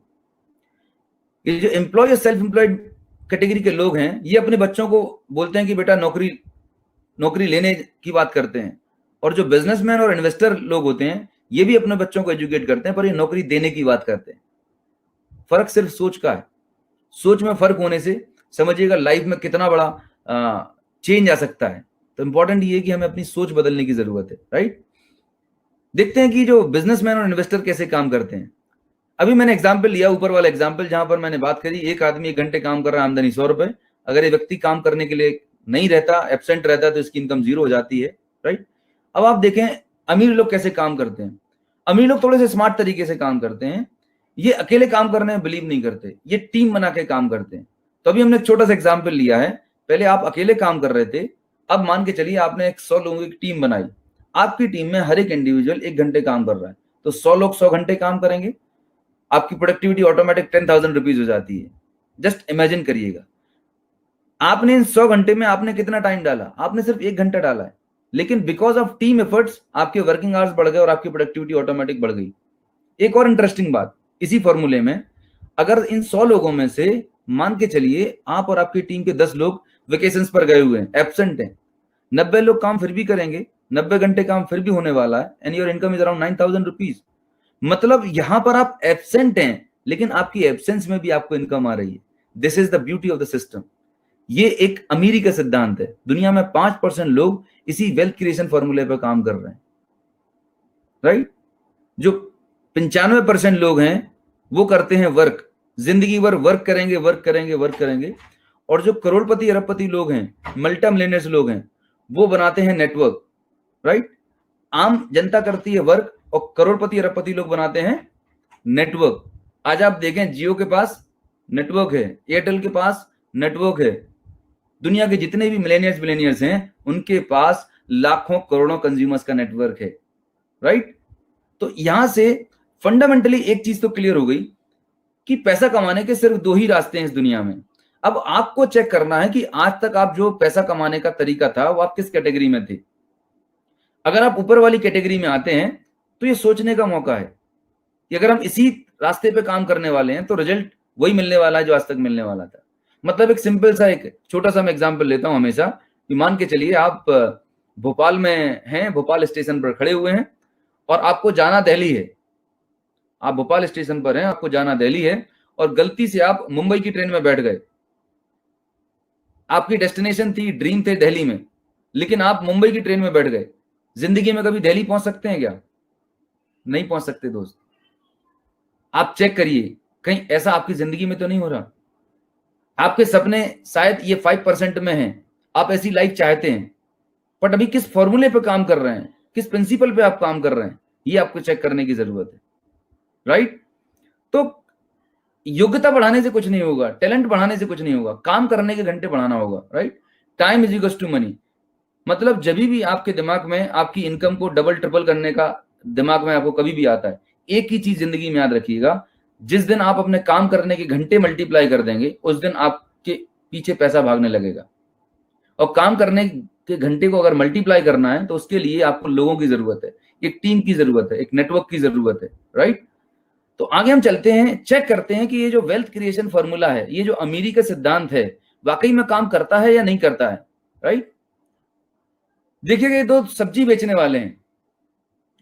B: ये जो एम्प्लॉय और सेल्फ एम्प्लॉयड कैटेगरी के लोग हैं, ये अपने बच्चों को बोलते हैं कि बेटा नौकरी लेने की बात करते हैं, और जो बिजनेसमैन और इन्वेस्टर लोग होते हैं ये भी अपने बच्चों को एजुकेट करते हैं, पर ये नौकरी देने की बात करते हैं। फर्क सिर्फ सोच का है। सोच में फर्क होने से समझिएगा लाइफ में कितना बड़ा चेंज आ सकता है। तो इंपॉर्टेंट ये है कि हमें अपनी सोच बदलने की जरूरत है, राइट। देखते हैं कि जो बिजनेसमैन और इन्वेस्टर कैसे काम करते हैं। अभी मैंने एग्जाम्पल लिया, ऊपर वाला एग्जाम्पल, जहां पर मैंने बात करी, एक आदमी 1 घंटे काम कर रहा है, आमदनी 100 रुपए। अगर ये व्यक्ति काम करने के लिए नहीं रहता, एब्सेंट रहता है, तो इसकी इनकम जीरो हो जाती है, राइट। अब आप देखें अमीर लोग कैसे काम करते हैं। अमीर लोग थोड़े से स्मार्ट तरीके से काम करते हैं। ये अकेले काम करने में बिलीव नहीं करते, ये टीम बना के काम करते हैं। तो अभी हमने एक छोटा सा एग्जाम्पल लिया है, पहले आप अकेले काम कर रहे थे, अब मान के चलिए आपने एक 100 लोगों की टीम बनाई। आपकी टीम में हर एक इंडिविजुअल 1 घंटे काम कर रहा है, तो 100 लोग 100 घंटे काम करेंगे, आपकी प्रोडक्टिविटी ऑटोमेटिक 10,000 रुपीज हो जाती है। जस्ट इमेजिन करिएगा, आपने इन 100 घंटे में आपने कितना टाइम डाला? आपने सिर्फ 1 घंटा डाला है, लेकिन बिकॉज ऑफ टीम एफर्ट्स आपके वर्किंग आवर्स बढ़ गए और आपकी प्रोडक्टिविटी ऑटोमेटिक बढ़ गई। एक और इंटरेस्टिंग बात, इसी फॉर्मूले में अगर इन 100 लोगों में से मान के चलिए आप और आपकी टीम के 10 लोग वेकेशंस पर गए हुए हैं, एब्सेंट हैं, 90 लोग काम फिर भी करेंगे, 90 घंटे काम फिर भी होने वाला है, and your income is around 9,000 rupees. मतलब यहां पर आप एब्सेंट हैं, लेकिन आपकी एब्सेंस में भी आपको इनकम आ रही है। This is the beauty of the system. ये एक अमीरी का सिद्धांत है। दुनिया में 5% लोग इसी वेल्थ क्रिएशन फॉर्मूले पर काम कर रहे हैं, राइट? जो 95% लोग हैं वो करते हैं वर्क, जिंदगी भर वर्क करेंगे, वर्क करेंगे, वर्क करेंगे। और जो करोड़पति अरबपति लोग हैं, मल्टी मिलियनर्स लोग हैं, वो बनाते हैं नेटवर्क, राइट? आम जनता करती है वर्क और करोड़पति अरबपति लोग बनाते हैं नेटवर्क। आज आप देखें, जियो के पास नेटवर्क है, एयरटेल के पास नेटवर्क है, दुनिया के जितने भी मिलेनियर्स हैं उनके पास लाखों करोड़ों कंज्यूमर्स का नेटवर्क है, राइट? तो यहां से फंडामेंटली एक चीज तो क्लियर हो गई कि पैसा कमाने के सिर्फ 2 ही रास्ते हैं इस दुनिया में। अब आपको चेक करना है कि आज तक आप जो पैसा कमाने का तरीका था वो आप किस कैटेगरी में थे। अगर आप ऊपर वाली कैटेगरी में आते हैं तो ये सोचने का मौका है कि अगर हम इसी रास्ते पे काम करने वाले हैं तो रिजल्ट वही मिलने वाला है जो आज तक मिलने वाला था। मतलब एक सिंपल सा, एक छोटा सा मैं एग्जांपल लेता हूं हमेशा, कि मान के चलिए आप भोपाल में हैं, भोपाल स्टेशन पर खड़े हुए हैं और आपको जाना दिल्ली है। आप भोपाल स्टेशन पर हैं, आपको जाना दिल्ली है और गलती से आप मुंबई की ट्रेन में बैठ गए। आपकी डेस्टिनेशन थी, ड्रीम थे दिल्ली में, लेकिन आप मुंबई की ट्रेन में बैठ गए। जिंदगी में कभी दिल्ली पहुंच सकते हैं क्या? नहीं पहुंच सकते दोस्त। आप चेक करिए, कहीं ऐसा आपकी जिंदगी में तो नहीं हो रहा। आपके सपने शायद ये 5% में हैं, आप ऐसी लाइफ चाहते हैं, बट अभी किस फॉर्मूले पे काम कर रहे हैं, किस प्रिंसिपल पे आप काम कर रहे हैं, ये आपको चेक करने की जरूरत है, राइट? तो योग्यता बढ़ाने से कुछ नहीं होगा, टैलेंट बढ़ाने से कुछ नहीं होगा, काम करने के घंटे बढ़ाना होगा, right? Time is equals to money. मतलब जब भी आपके दिमाग में आपकी इनकम को डबल ट्रिपल करने का दिमाग में आपको कभी भी आता है, एक ही चीज जिंदगी में याद रखिएगा, जिस दिन आप अपने काम करने के घंटे मल्टीप्लाई कर देंगे उस दिन आपके पीछे पैसा भागने लगेगा। और काम करने के घंटे को अगर मल्टीप्लाई करना है तो उसके लिए आपको लोगों की जरूरत है, एक टीम की जरूरत है, एक नेटवर्क की जरूरत है, राइट? तो आगे हम चलते हैं, चेक करते हैं कि ये जो वेल्थ क्रिएशन फॉर्मूला है, ये जो अमीरी का सिद्धांत है, वाकई में काम करता है या नहीं करता है, राइट? देखिएगा, ये 2 सब्जी बेचने वाले हैं,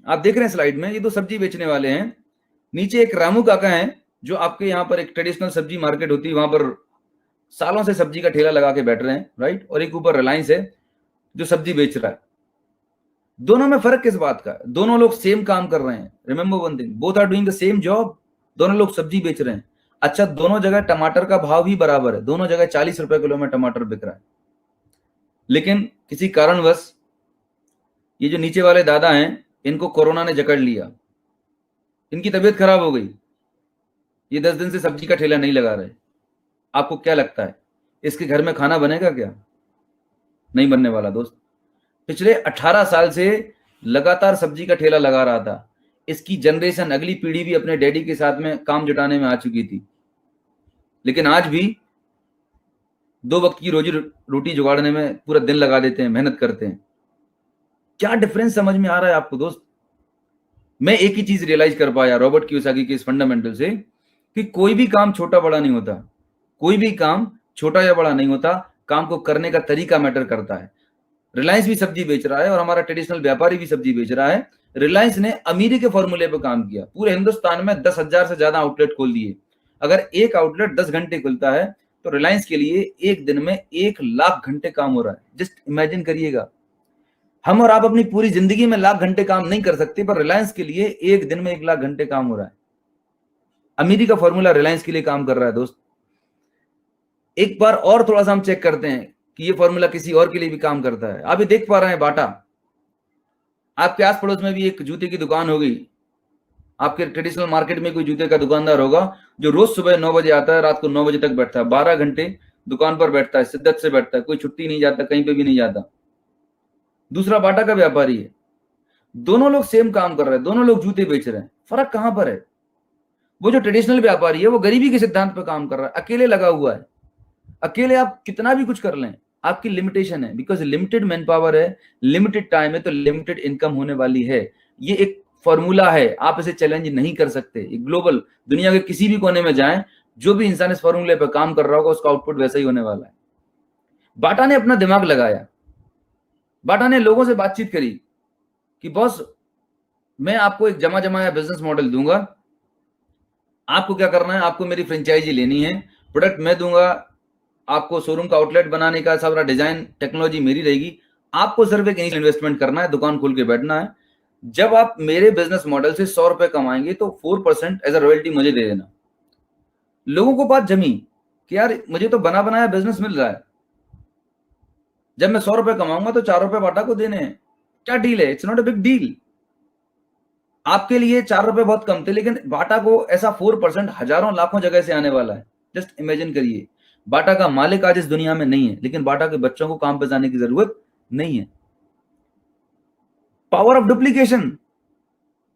B: आप देख रहे हैं स्लाइड में, ये 2 सब्जी बेचने वाले हैं। नीचे एक रामू काका है जो आपके यहाँ पर एक ट्रेडिशनल सब्जी मार्केट होती है, वहां पर सालों से सब्जी का ठेला लगा के बैठ रहे हैं, राइट? और एक ऊपर रिलायंस है जो सब्जी बेच रहा है। दोनों में फर्क किस बात का? दोनों लोग सेम काम कर रहे हैं। Remember one thing, both are doing the same job. दोनों लोग सब्जी बेच रहे हैं। अच्छा, दोनों जगह टमाटर का भाव भी बराबर है, दोनों जगह 40 रुपए किलो में टमाटर बिक रहा है। लेकिन किसी कारणवश ये जो नीचे वाले दादा हैं, इनको कोरोना ने जकड़ लिया, इनकी तबीयत खराब हो गई, ये 10 दिन से सब्जी का ठेला नहीं लगा रहे। आपको क्या लगता है इसके घर में खाना बनेगा क्या? नहीं बनने वाला दोस्त। पिछले 18 साल से लगातार सब्जी का ठेला लगा रहा था। इसकी जनरेशन, अगली पीढ़ी भी अपने डैडी के साथ में काम जुटाने में आ चुकी थी, लेकिन आज भी 2 वक्त की रोजी रोटी जुगाड़ने में पूरा दिन लगा देते हैं, मेहनत करते हैं। क्या डिफरेंस समझ में आ रहा है आपको दोस्त? मैं एक ही चीज रियलाइज कर पाया रॉबर्ट कियोसाकी के इस फंडामेंटल से, कि कोई भी काम छोटा बड़ा नहीं होता, कोई भी काम छोटा या बड़ा नहीं होता, काम को करने का तरीका मैटर करता है। रिलायंस भी सब्जी बेच रहा है और हमारा ट्रेडिशनल व्यापारी भी सब्जी बेच रहा है। रिलायंस ने अमीरी के फॉर्मूले पर काम किया, पूरे हिंदुस्तान में 10,000 से ज्यादा आउटलेट खोल दिए। अगर एक आउटलेट 10 घंटे खुलता है तो रिलायंस के लिए एक दिन में 1 लाख घंटे काम हो रहा है। जस्ट इमेजिन करिएगा, हम और आप अपनी पूरी जिंदगी में लाख घंटे काम नहीं कर सकते, पर रिलायंस के लिए एक दिन में 1 लाख घंटे काम हो रहा है। अमीरी का फॉर्मूला रिलायंस के लिए काम कर रहा है दोस्त। एक बार और थोड़ा सा हम चेक करते हैं कि ये फॉर्मूला किसी और के लिए भी काम करता है। आप ये देख पा रहे हैं बाटा, आपके आस पड़ोस में भी एक जूते की दुकान होगी, आपके ट्रेडिशनल मार्केट में कोई जूते का दुकानदार होगा जो रोज सुबह 9 बजे आता है, रात को 9 बजे तक बैठता है, 12 घंटे दुकान पर बैठता है, शिद्दत से बैठता है, कोई छुट्टी नहीं जाता, कहीं पे भी नहीं जाता। दूसरा बाटा का व्यापारी है। दोनों लोग सेम काम कर रहे हैं, दोनों लोग जूते बेच रहे हैं। फर्क कहां पर है? वो जो ट्रेडिशनल व्यापारी है वो गरीबी के सिद्धांत पर काम कर रहा है, अकेले लगा हुआ है। अकेले आप कितना भी कुछ कर लें, आपकी लिमिटेशन है, बिकॉज लिमिटेड मैन पावर है, लिमिटेड टाइम है, तो लिमिटेड इनकम होने वाली है। ये एक फॉर्मूला है, आप इसे चैलेंज नहीं कर सकते। ग्लोबल दुनिया के किसी भी कोने में जाएं, जो भी इंसान इस फॉर्मूले पर काम कर रहा होगा उसका आउटपुट वैसा ही होने वाला है। बाटा ने अपना दिमाग लगाया, बाटा ने लोगों से बातचीत करी कि बॉस मैं आपको एक जमा जमाया बिजनेस मॉडल दूंगा, आपको क्या करना है, आपको मेरी फ्रेंचाइजी लेनी है, प्रोडक्ट मैं दूंगा, आपको शोरूम का आउटलेट बनाने का सारा डिजाइन टेक्नोलॉजी मेरी रहेगी, आपको सिर्फ एक इनिशियल इन्वेस्टमेंट करना है, दुकान खोल के बैठना है, जब आप मेरे बिजनेस मॉडल से 100 रुपए कमाएंगे तो 4% एज अ रॉयल्टी मुझे दे देना। लोगों को बात जमी कि यार मुझे तो बना बनाया बिजनेस मिल रहा है, जब मैं 100 रुपए कमाऊंगा तो 4 रुपए बाटा को देने हैं, क्या डील है? It's not a big deal. आपके लिए 4 रुपए बहुत कम थे, लेकिन बाटा को ऐसा 4% हजारों लाखों जगह से आने वाला है। जस्ट इमेजिन करिए, बाटा का मालिक आज इस दुनिया में नहीं है, लेकिन बाटा के बच्चों को काम पे जाने की जरूरत नहीं है। पावर ऑफ डुप्लीकेशन,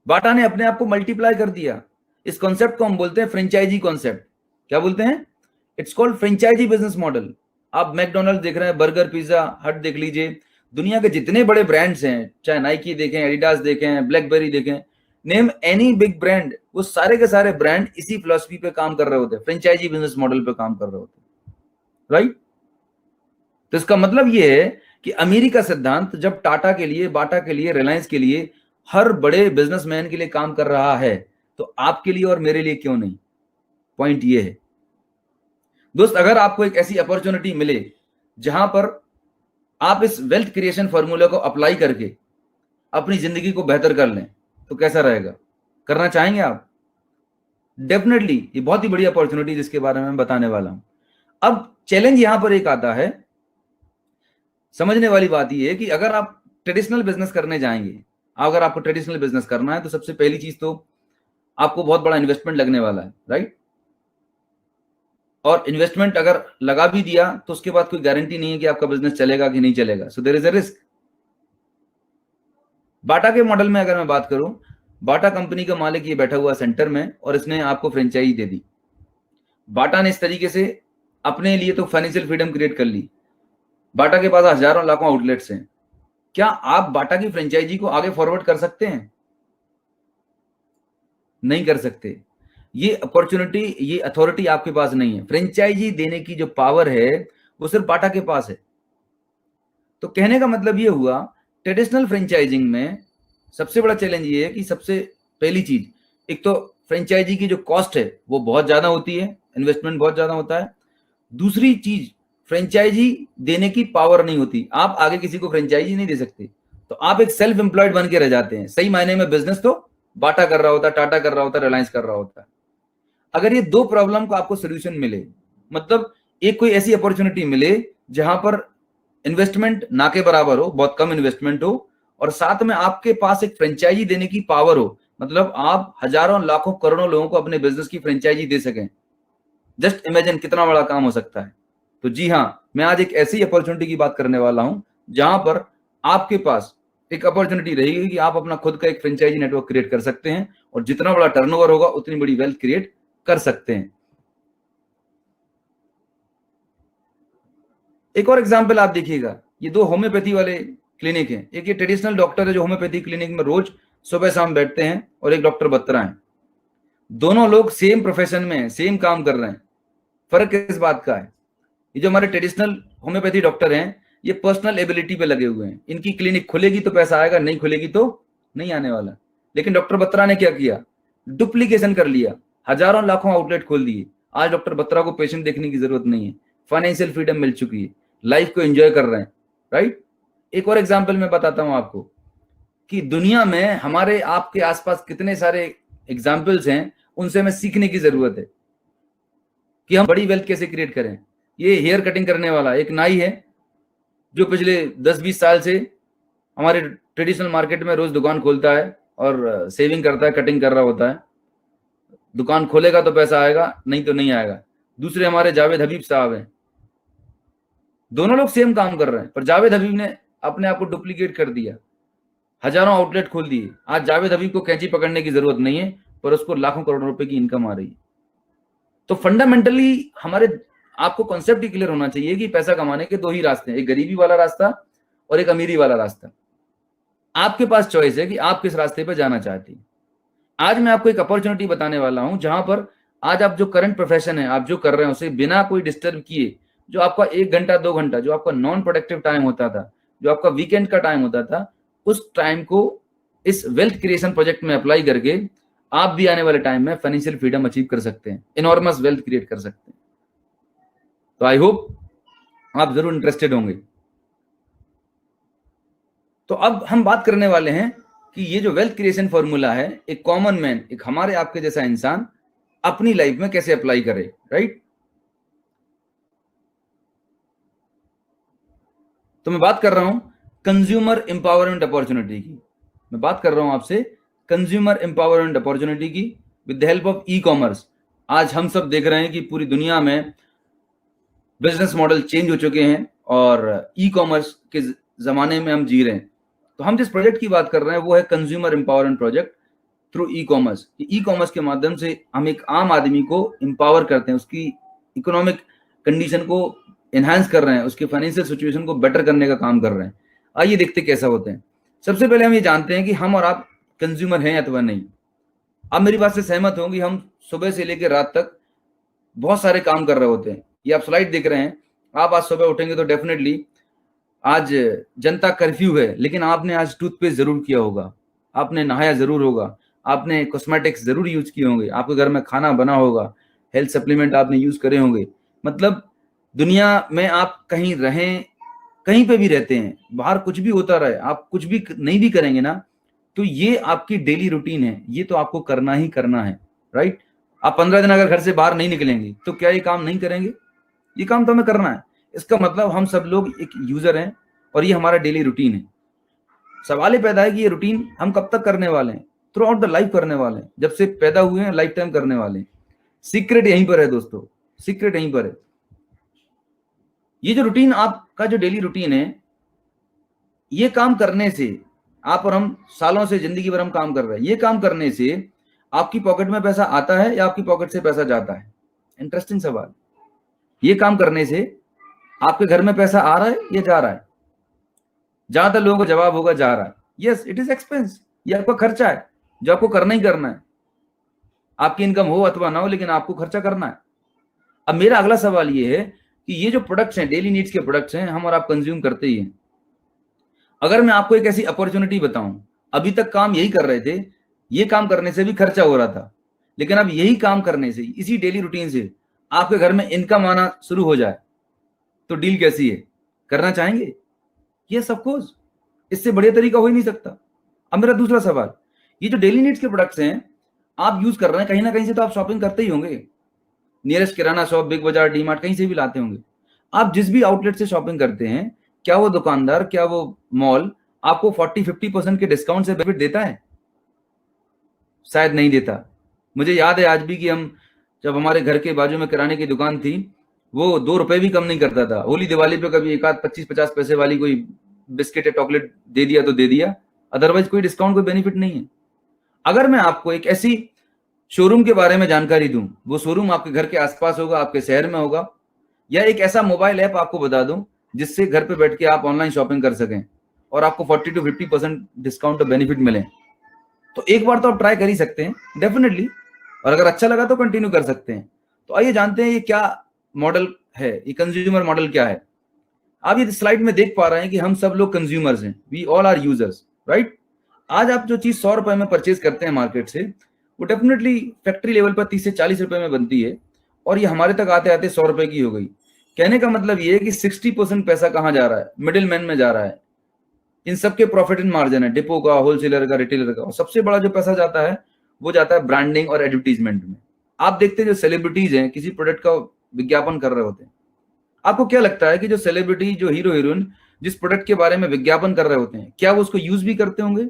B: बाटा ने अपने आप को मल्टीप्लाई कर दिया। इस कॉन्सेप्ट को हम बोलते हैं फ्रेंचाइजी कॉन्सेप्ट। क्या बोलते हैं? It's called franchisee business model. आप मैकडोनल्ड देख रहे हैं, बर्गर, पिज्जा हट देख लीजिए, दुनिया के जितने बड़े ब्रांड्स हैं, चाहे नाइकी देखें, एडिडास देखें, ब्लैकबेरी देखें, नेम एनी बिग ब्रांड, वो सारे के सारे ब्रांड इसी फिलॉसफी पे काम कर रहे होते हैं, फ्रेंचाइजी बिजनेस मॉडल पे काम कर रहे होते हैं, राइट? तो इसका मतलब ये है कि अमीरी का सिद्धांत जब टाटा के लिए, बाटा के लिए, रिलायंस के लिए, हर बड़े बिजनेसमैन के लिए काम कर रहा है, तो आपके लिए और मेरे लिए क्यों नहीं? पॉइंट ये है दोस्त, अगर आपको एक ऐसी अपॉर्चुनिटी मिले जहां पर आप इस वेल्थ क्रिएशन फॉर्मूला को अप्लाई करके अपनी जिंदगी को बेहतर कर लें, तो कैसा रहेगा? करना चाहेंगे आप? डेफिनेटली, ये बहुत ही बड़ी अपॉर्चुनिटी जिसके बारे में मैं बताने वाला हूं। अब चैलेंज यहां पर एक आता है, समझने वाली बात यह है कि अगर आप ट्रेडिशनल बिजनेस करने जाएंगे, अगर आपको ट्रेडिशनल बिजनेस करना है, तो सबसे पहली चीज तो आपको बहुत बड़ा इन्वेस्टमेंट लगने वाला है, राइट? और इन्वेस्टमेंट अगर लगा भी दिया तो उसके बाद कोई गारंटी नहीं है कि आपका बिजनेस चलेगा कि नहीं चलेगा, so there is a risk. Bata के मॉडल में अगर मैं बात करूं, बाटा कंपनी का मालिक ये बैठा हुआ सेंटर में और इसने आपको फ्रेंचाइजी दे दी। बाटा ने इस तरीके से अपने लिए तो फाइनेंशियल फ्रीडम क्रिएट कर ली। बाटा के पास हजारों लाखों आउटलेट्स हैं। क्या आप बाटा की फ्रेंचाइजी को आगे फॉरवर्ड कर सकते हैं? नहीं कर सकते। ये अपॉर्चुनिटी, ये अथॉरिटी आपके पास नहीं है। फ्रेंचाइजी देने की जो पावर है वो सिर्फ बाटा के पास है। तो कहने का मतलब ये हुआ, ट्रेडिशनल फ्रेंचाइजिंग में सबसे बड़ा चैलेंज ये है कि सबसे पहली चीज, एक तो फ्रेंचाइजी की जो कॉस्ट है वो बहुत ज्यादा होती है, इन्वेस्टमेंट बहुत ज्यादा होता है। दूसरी चीज, फ्रेंचाइजी देने की पावर नहीं होती। आप आगे किसी को फ्रेंचाइजी नहीं दे सकते, तो आप एक सेल्फ एम्प्लॉयड बन के रह जाते हैं। सही मायने में बिजनेस तो बाटा कर रहा होता, टाटा कर रहा होता, रिलायंस कर रहा होता। अगर ये दो प्रॉब्लम को आपको सोल्यूशन मिले, मतलब एक कोई ऐसी अपॉर्चुनिटी मिले जहां पर इन्वेस्टमेंट ना के बराबर हो, बहुत कम इन्वेस्टमेंट हो, और साथ में आपके पास एक फ्रेंचाइजी देने की पावर हो, मतलब आप हजारों लाखों करोड़ों लोगों को अपने बिजनेस की फ्रेंचाइजी दे सकें, जस्ट इमेजिन कितना बड़ा काम हो सकता है। तो जी हाँ, मैं आज एक ऐसी अपॉर्चुनिटी की बात करने वाला हूं जहां पर आपके पास एक अपॉर्चुनिटी रहेगी कि आप अपना खुद का एक फ्रेंचाइजी नेटवर्क क्रिएट कर सकते हैं, और जितना बड़ा टर्नओवर होगा उतनी बड़ी वेल्थ क्रिएट कर सकते हैं। एक और एग्जांपल आप देखिएगा, ये दो होम्योपैथी वाले क्लिनिक हैं। एक ये ट्रेडिशनल डॉक्टर है जो होम्योपैथी क्लिनिक में रोज सुबह शाम बैठते हैं, और एक डॉक्टर बत्रा है। दोनों लोग सेम प्रोफेशन में हैं, सेम काम कर रहे हैं। फर्क किस बात का है? ये जो हमारे ट्रेडिशनल होम्योपैथी डॉक्टर हैं, ये पर्सनल एबिलिटी पे लगे हुए हैं। इनकी क्लिनिक खुलेगी तो पैसा आएगा, नहीं खुलेगी तो नहीं आने वाला। लेकिन डॉक्टर बत्रा ने क्या किया? डुप्लीकेशन कर लिया, हजारों लाखों आउटलेट खोल दिए। आज डॉक्टर बत्रा को पेशेंट देखने की जरूरत नहीं है, फाइनेंशियल फ्रीडम मिल चुकी है, लाइफ को एंजॉय कर रहे हैं, राइट? एक और एग्जांपल मैं बताता हूं आपको कि दुनिया में हमारे आपके आसपास कितने सारे एग्जांपल्स हैं, उनसे हमें सीखने की जरूरत है कि हम बड़ी वेल्थ कैसे क्रिएट करें। ये हेयर कटिंग करने वाला एक नाई है जो पिछले 10-20 साल से हमारे ट्रेडिशनल मार्केट में रोज दुकान खोलता है और सेविंग करता है, कटिंग कर रहा होता है। दुकान खोलेगा तो पैसा आएगा, नहीं तो नहीं आएगा। दूसरे हमारे जावेद हबीब साहब हैं, दोनों लोग सेम काम कर रहे हैं, पर जावेद हबीब ने अपने आप को डुप्लीकेट कर दिया, हजारों आउटलेट खोल दिए। आज जावेद हबीब को कैंची पकड़ने की जरूरत नहीं है, पर उसको लाखों करोड़ों रुपए की इनकम आ रही है। तो फंडामेंटली हमारे आपको कॉन्सेप्ट ही क्लियर होना चाहिए कि पैसा कमाने के दो ही रास्ते हैं, एक गरीबी वाला रास्ता और एक अमीरी वाला रास्ता। आपके पास चॉइस है कि आप किस रास्ते पर जाना चाहती हैं। आज मैं आपको एक अपॉर्चुनिटी बताने वाला हूं जहां पर आज आप जो करंट प्रोफेशन है, आप जो कर रहे हैं उसे बिना कोई डिस्टर्ब किए, जो आपका 1 घंटा 2 घंटा जो आपका नॉन प्रोडक्टिव टाइम होता था, जो आपका वीकेंड का टाइम होता था, उस टाइम को इस वेल्थ क्रिएशन प्रोजेक्ट में अप्लाई करके आप भी आने वाले टाइम में फाइनेंशियल फ्रीडम अचीव कर सकते हैं, इनॉर्मस वेल्थ क्रिएट कर सकते हैं। तो आई होप आप जरूर इंटरेस्टेड होंगे। तो अब हम बात करने वाले हैं कि ये जो वेल्थ क्रिएशन फॉर्मूला है, एक कॉमन मैन, एक हमारे आपके जैसा इंसान अपनी लाइफ में कैसे अप्लाई करे, राइट। तो मैं बात कर रहा हूं कंज्यूमर एम्पावरमेंट अपॉर्चुनिटी की। मैं बात कर रहा हूं आपसे कंज्यूमर एम्पावरमेंट अपॉर्चुनिटी की with the help of e commerce. आज हम सब देख रहे हैं कि पूरी दुनिया में बिजनेस मॉडल चेंज हो चुके हैं और ई कॉमर्स के जमाने में हम जी रहे हैं। तो हम जिस प्रोजेक्ट की बात कर रहे हैं वो है consumer empowerment project through e commerce. E commerce के माध्यम से हम एक आम आदमी को एम्पावर करते हैं, उसकी इकोनॉमिक कंडीशन को एनहांस कर रहे हैं, उसके फाइनेंशियल सिचुएशन को बेटर करने का काम कर रहे हैं। आइए देखते कैसा होते हैं। सबसे पहले हम ये जानते हैं कि हम और आप कंज्यूमर हैं अथवा नहीं। आप मेरी बात से सहमत होंगे, हम सुबह से लेकर रात तक बहुत सारे काम कर रहे होते हैं। ये आप स्लाइड देख रहे हैं, आप आज सुबह उठेंगे तो डेफिनेटली आज जनता कर्फ्यू है, लेकिन आपने आज टूथपेस्ट जरूर किया होगा, आपने नहाया जरूर होगा, आपने कॉस्मेटिक्स जरूर यूज किए होंगे, आपके घर में खाना बना होगा, हेल्थ सप्लीमेंट आपने यूज करे होंगे। मतलब दुनिया में आप कहीं रहें, कहीं पे भी रहते हैं, बाहर कुछ भी होता रहे, आप कुछ भी नहीं भी करेंगे ना, तो ये आपकी डेली रूटीन है, ये तो आपको करना ही करना है, राइट। आप 15 दिन अगर घर से बाहर नहीं निकलेंगे तो क्या ये काम नहीं करेंगे? ये काम तो हमें करना है। इसका मतलब हम सब लोग एक यूजर हैं और ये हमारा डेली रूटीन है। सवाल ये पैदा है कि ये रूटीन हम कब तक करने वाले हैं? थ्रू आउट द लाइफ करने वाले हैं, जब से पैदा हुए हैं लाइफ टाइम करने वाले हैं। सीक्रेट यहीं पर है दोस्तों, सीक्रेट यहीं पर है। ये जो रूटीन, आपका जो डेली रूटीन है, ये काम करने से आप और हम सालों से जिंदगी भर हम काम कर रहे हैं, ये काम करने से आपकी पॉकेट में पैसा आता है या आपकी पॉकेट से पैसा जाता है? इंटरेस्टिंग सवाल। ये काम करने से आपके घर में पैसा आ रहा है या जा रहा है? ज्यादातर लोगों का जवाब होगा जा रहा है। यस, इट इज एक्सपेंस, ये आपका खर्चा है जो आपको करना ही करना है। आपकी इनकम हो अथवा ना हो, लेकिन आपको खर्चा करना है। अब मेरा अगला सवाल ये है कि ये जो प्रोडक्ट्स हैं, डेली नीड्स के प्रोडक्ट्स हैं, हम और आप कंज्यूम करते ही हैं। अगर मैं आपको एक ऐसी अपॉर्चुनिटी बताऊं, अभी तक काम यही कर रहे थे, ये काम करने से भी खर्चा हो रहा था, लेकिन अब यही काम करने से, इसी डेली रूटीन से आपके घर में इनकम आना शुरू हो जाए, तो डील कैसी है? करना चाहेंगे? यस, ऑफ कोर्स, इससे बढ़िया तरीका हो ही नहीं सकता। अब मेरा दूसरा सवाल, ये जो डेली नीड्स के प्रोडक्ट्स हैं आप यूज कर रहे हैं, कहीं ना कहीं से तो आप शॉपिंग करते ही होंगे। नियरेस्ट किराना शॉप, बिग बाजार, डीमार्ट, कहीं से भी लाते होंगे। आप जिस भी आउटलेट से शॉपिंग करते हैं, क्या वो दुकानदार, क्या वो मॉल आपको 40-50% के डिस्काउंट से बेनिफिट देता है? शायद नहीं देता। मुझे याद है आज भी कि हम जब हमारे घर के बाजू में किराने की दुकान थी, वो 2 रुपए भी कम नहीं करता था। होली दिवाली पे कभी एक आध 25-50 पैसे वाली कोई बिस्किट या चॉकलेट दे दिया तो दे दिया, अदरवाइज कोई डिस्काउंट, कोई बेनिफिट नहीं है। अगर मैं आपको एक ऐसी शोरूम के बारे में जानकारी दूं, वो शोरूम आपके घर के आसपास होगा, आपके शहर में होगा, या एक ऐसा मोबाइल ऐप आपको बता दूं जिससे घर पे बैठ के आप ऑनलाइन शॉपिंग कर सकें और आपको 40-50% डिस्काउंट और बेनिफिट मिले, तो एक बार तो आप ट्राई कर ही सकते हैं डेफिनेटली, और अगर अच्छा लगा तो कंटिन्यू कर सकते हैं। तो आइए जानते हैं ये क्या मॉडल है, ये कंज्यूमर मॉडल क्या है। आप ये स्लाइड में देख पा रहे हैं कि हम सब लोग कंज्यूमर्स हैं, we all are users, right. आज आप जो चीज 100 रुपए में परचेज करते हैं मार्केट से, वो डेफिनेटली फैक्ट्री लेवल पर 30 से 40 रुपए में बनती है, और ये हमारे तक आते आते 100 रुपए की हो गई। कहने का मतलब ये है कि 60% पैसा कहाँ जा रहा है? मिडिल मैन में जा रहा है। इन सबके प्रॉफिट एंड मार्जिन है, डिपो का, होलसेलर का, रिटेलर का, और सबसे बड़ा जो पैसा जाता है वो जाता है ब्रांडिंग और एडवर्टीजमेंट में। आप देखते हैं जो सेलिब्रिटीज हैं किसी प्रोडक्ट का विज्ञापन कर रहे होते हैं, आपको क्या लगता है कि जो सेलिब्रिटी, जो हीरो हीरोइन जिस प्रोडक्ट के बारे में विज्ञापन कर रहे होते हैं, क्या वो उसको यूज भी करते होंगे?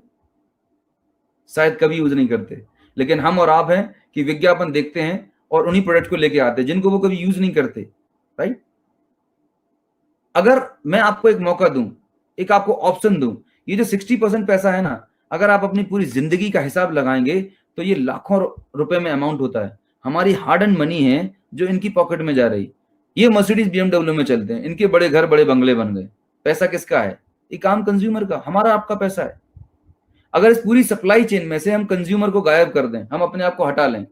B: शायद कभी यूज नहीं करते। लेकिन हम और आप हैं कि विज्ञापन देखते हैं और उन्हीं प्रोडक्ट को लेके आते हैं जिनको वो कभी यूज नहीं करते, राइट। अगर मैं आपको एक मौका दूं, एक आपको ऑप्शन दूं, ये जो 60% पैसा है ना, अगर आप अपनी पूरी जिंदगी का हिसाब लगाएंगे तो ये लाखों रुपए में अमाउंट होता है। हमारी हार्ड एंड मनी है जो इनकी पॉकेट में जा रही। ये मर्सिडीज BMW में चलते हैं, इनके बड़े घर, बड़े बंगले बन गए। पैसा किसका है? एक आम कंज्यूमर का, हमारा आपका पैसा है। अगर इस पूरी सप्लाई चेन में से हम कंज्यूमर को गायब कर दें, हम अपने आप को हटा लें,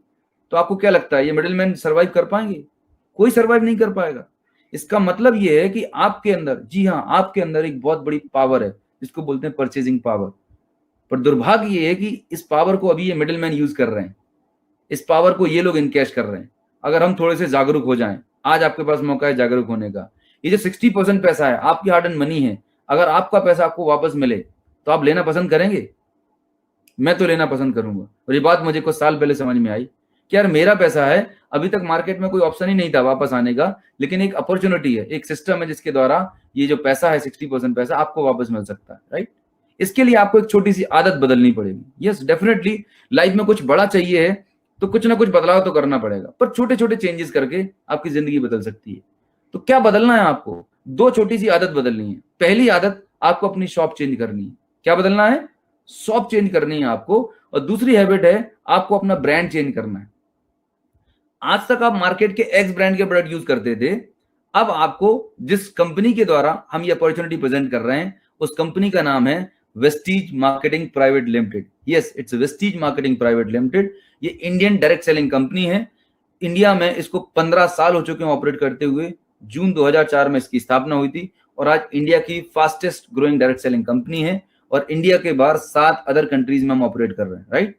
B: तो आपको क्या लगता है ये मिडिलमैन सर्वाइव कर पाएंगे? कोई सर्वाइव नहीं कर पाएगा। इसका मतलब ये है कि आपके अंदर, जी हाँ, आपके अंदर एक बहुत बड़ी पावर है जिसको बोलते हैं परचेजिंग पावर। पर दुर्भाग्य ये है कि इस पावर को अभी ये मिडिलमैन यूज कर रहे हैं, इस पावर को ये लोग इनकैश कर रहे हैं। अगर हम थोड़े से जागरूक हो जाएं, आज आपके पास मौका है जागरूक होने का। ये जो 60% पैसा है आपकी हार्ड एंड मनी है, अगर आपका पैसा आपको वापस मिले तो आप लेना पसंद करेंगे? मैं तो लेना पसंद करूंगा। और ये बात मुझे कुछ साल पहले समझ में आई कि यार मेरा पैसा है, अभी तक मार्केट में कोई ऑप्शन ही नहीं था वापस आने का, लेकिन एक अपॉर्चुनिटी है, एक सिस्टम है जिसके द्वारा ये जो पैसा है 60% पैसा आपको वापस मिल सकता है, राइट? इसके लिए आपको एक छोटी सी आदत बदलनी पड़ेगी। यस, डेफिनेटली लाइफ में कुछ बड़ा चाहिए है तो कुछ ना कुछ बदलाव तो करना पड़ेगा, पर छोटे छोटे चेंजेस करके आपकी जिंदगी बदल सकती है। तो क्या बदलना है आपको? दो छोटी सी आदत बदलनी है। पहली आदत, आपको अपनी शॉप चेंज करनी है। क्या बदलना है? शॉप चेंज करनी है आपको। और दूसरी हैबिट है, आपको अपना ब्रांड चेंज करना है। आज तक आप मार्केट के एक्स ब्रांड के प्रोडक्ट यूज करते थे, अब आपको जिस कंपनी के द्वारा हम ये अपॉर्चुनिटी प्रेजेंट कर रहे हैं उस कंपनी का नाम है Vestige marketing private limited. Yes, it's Vestige marketing private limited. ये इंडियन डायरेक्ट सेलिंग कंपनी है। इंडिया में इसको 15 साल हो चुके हैं ऑपरेट करते हुए। जून 2004 में इसकी स्थापना हुई थी और आज इंडिया की fastest growing direct selling company है। और इंडिया के बाहर 7 अदर कंट्रीज में हम ऑपरेट कर रहे हैं, राइट?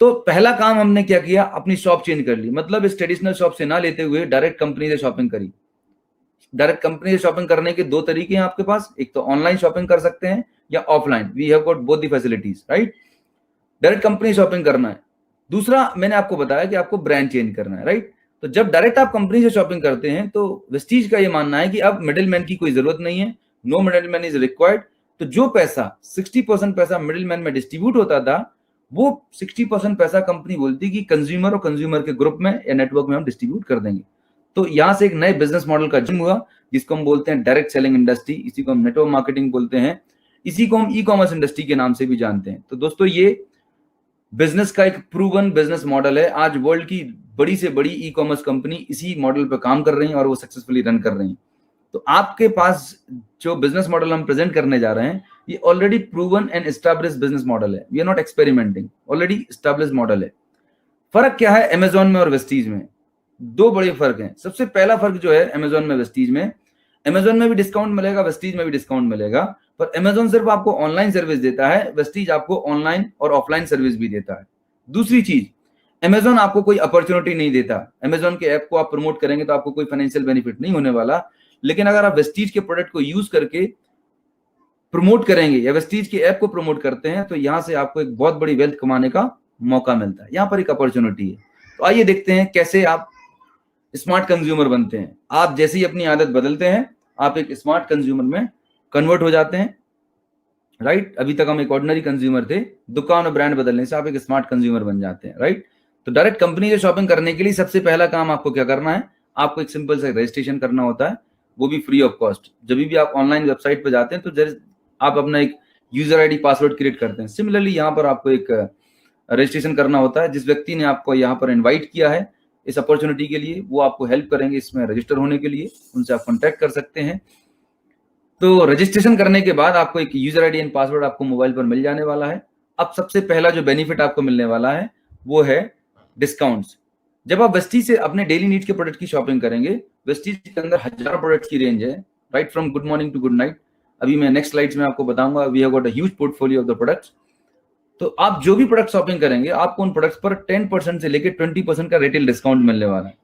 B: तो पहला काम हमने क्या किया, अपनी शॉप चेंज कर ली। मतलब इस ट्रेडिशनल शॉप से ना लेते हुए डायरेक्ट कंपनी से शॉपिंग करी। डायरेक्ट कंपनी से शॉपिंग करने के 2 तरीके हैं आपके पास, एक तो ऑनलाइन शॉपिंग कर सकते हैं या offline. We have got both the facilities, right? Direct company shopping करना है। दूसरा मैंने आपको बताया कि आपको ब्रांड चेंज करना है, राइट? तो जब डायरेक्ट आप कंपनी से शॉपिंग करते हैं तो वेस्टीज का ये मानना है कि अब मिडिलमैन की कोई जरूरत नहीं है, नो मिडिलमैन इज रिक्वायर्ड। तो जो पैसा 60% पैसा मिडिलमैन में डिस्ट्रीब्यूट होता था, वो 60% पैसा कंपनी बोलती कि कंज्यूमर और कंज्यूमर के ग्रुप में या नेटवर्क में हम डिस्ट्रीब्यूट कर देंगे। तो यहां से एक नए बिजनेस मॉडल का जन्म हुआ जिसको हम बोलते हैं डायरेक्ट सेलिंग इंडस्ट्री। इसी को हम नेटवर्क मार्केटिंग बोलते हैं, इसी को हम ई कॉमर्स इंडस्ट्री के नाम से भी जानते हैं। तो दोस्तों, ये बिजनेस का एक प्रूवन बिजनेस मॉडल है। आज वर्ल्ड की बड़ी से बड़ी ई कॉमर्स कंपनी इसी मॉडल पर काम कर रही है और वो सक्सेसफुली रन कर रही है। तो आपके पास जो बिजनेस मॉडल हम प्रेजेंट करने जा रहे हैं, ये already proven and established business model है। We are not experimenting, already established model है। फर्क क्या है अमेजॉन में और वेस्टीज में? 2 बड़े फर्क हैं। सबसे पहला फर्क जो है अमेजॉन में वेस्टीज में, अमेजॉन में भी डिस्काउंट मिलेगा, वेस्टीज में भी डिस्काउंट मिलेगा, पर अमेजॉन सिर्फ आपको ऑनलाइन सर्विस देता है, वेस्टीज आपको ऑनलाइन और ऑफलाइन सर्विस भी देता है। दूसरी चीज, अमेजॉन आपको कोई अपॉर्चुनिटी नहीं देता। अमेजॉन के ऐप को आप प्रमोट करेंगे तो आपको कोई फाइनेंशियल बेनिफिट नहीं होने वाला, लेकिन अगर आप वेस्टीज के प्रोडक्ट को यूज करके प्रमोट करेंगे या वेस्टीज के ऐप को प्रमोट करते हैं तो यहां से आपको एक बहुत बड़ी वेल्थ कमाने का मौका मिलता है। यहां पर एक अपॉर्चुनिटी है। तो आइए देखते हैं कैसे आप स्मार्ट कंज्यूमर बनते हैं। आप जैसे ही अपनी आदत बदलते हैं, आप एक स्मार्ट कंज्यूमर में कन्वर्ट हो जाते हैं, राइट? अभी तक हम एक ऑर्डिनरी कंज्यूमर थे, दुकान और ब्रांड बदलने से आप एक स्मार्ट कंज्यूमर बन जाते हैं, राइट? तो डायरेक्ट कंपनी से शॉपिंग करने के लिए सबसे पहला काम आपको क्या करना है? आपको एक सिंपल सा रजिस्ट्रेशन करना होता है, वो भी फ्री ऑफ कॉस्ट। जब भी आप ऑनलाइन वेबसाइट पर जाते हैं तो आप अपना एक यूजर आईडी पासवर्ड क्रिएट करते हैं। सिमिलरली यहाँ पर आपको एक रजिस्ट्रेशन करना होता है। जिस व्यक्ति ने आपको यहाँ पर इन्वाइट किया है इस अपॉर्चुनिटी के लिए, वो आपको हेल्प करेंगे इसमें रजिस्टर होने के लिए, उनसे आप कॉन्टैक्ट कर सकते हैं। तो रजिस्ट्रेशन करने के बाद आपको एक यूजर आईडी एंड पासवर्ड आपको मोबाइल पर मिल जाने वाला है। अब सबसे पहला जो बेनिफिट आपको मिलने वाला है वो है डिस्काउंट्स। जब आप वेस्टीज से अपने डेली नीड्स के प्रोडक्ट की शॉपिंग करेंगे, वेस्टीज के अंदर हजारों प्रोडक्ट्स की रेंज है, right from good morning to good night. अभी मैं नेक्स्ट स्लाइड्स में आपको बताऊंगा। We have got a huge portfolio of the products. तो आप जो भी प्रोडक्ट शॉपिंग करेंगे, आपको उन प्रोडक्ट्स पर 10% से लेकर 20% का रिटेल डिस्काउंट मिलने वाला है।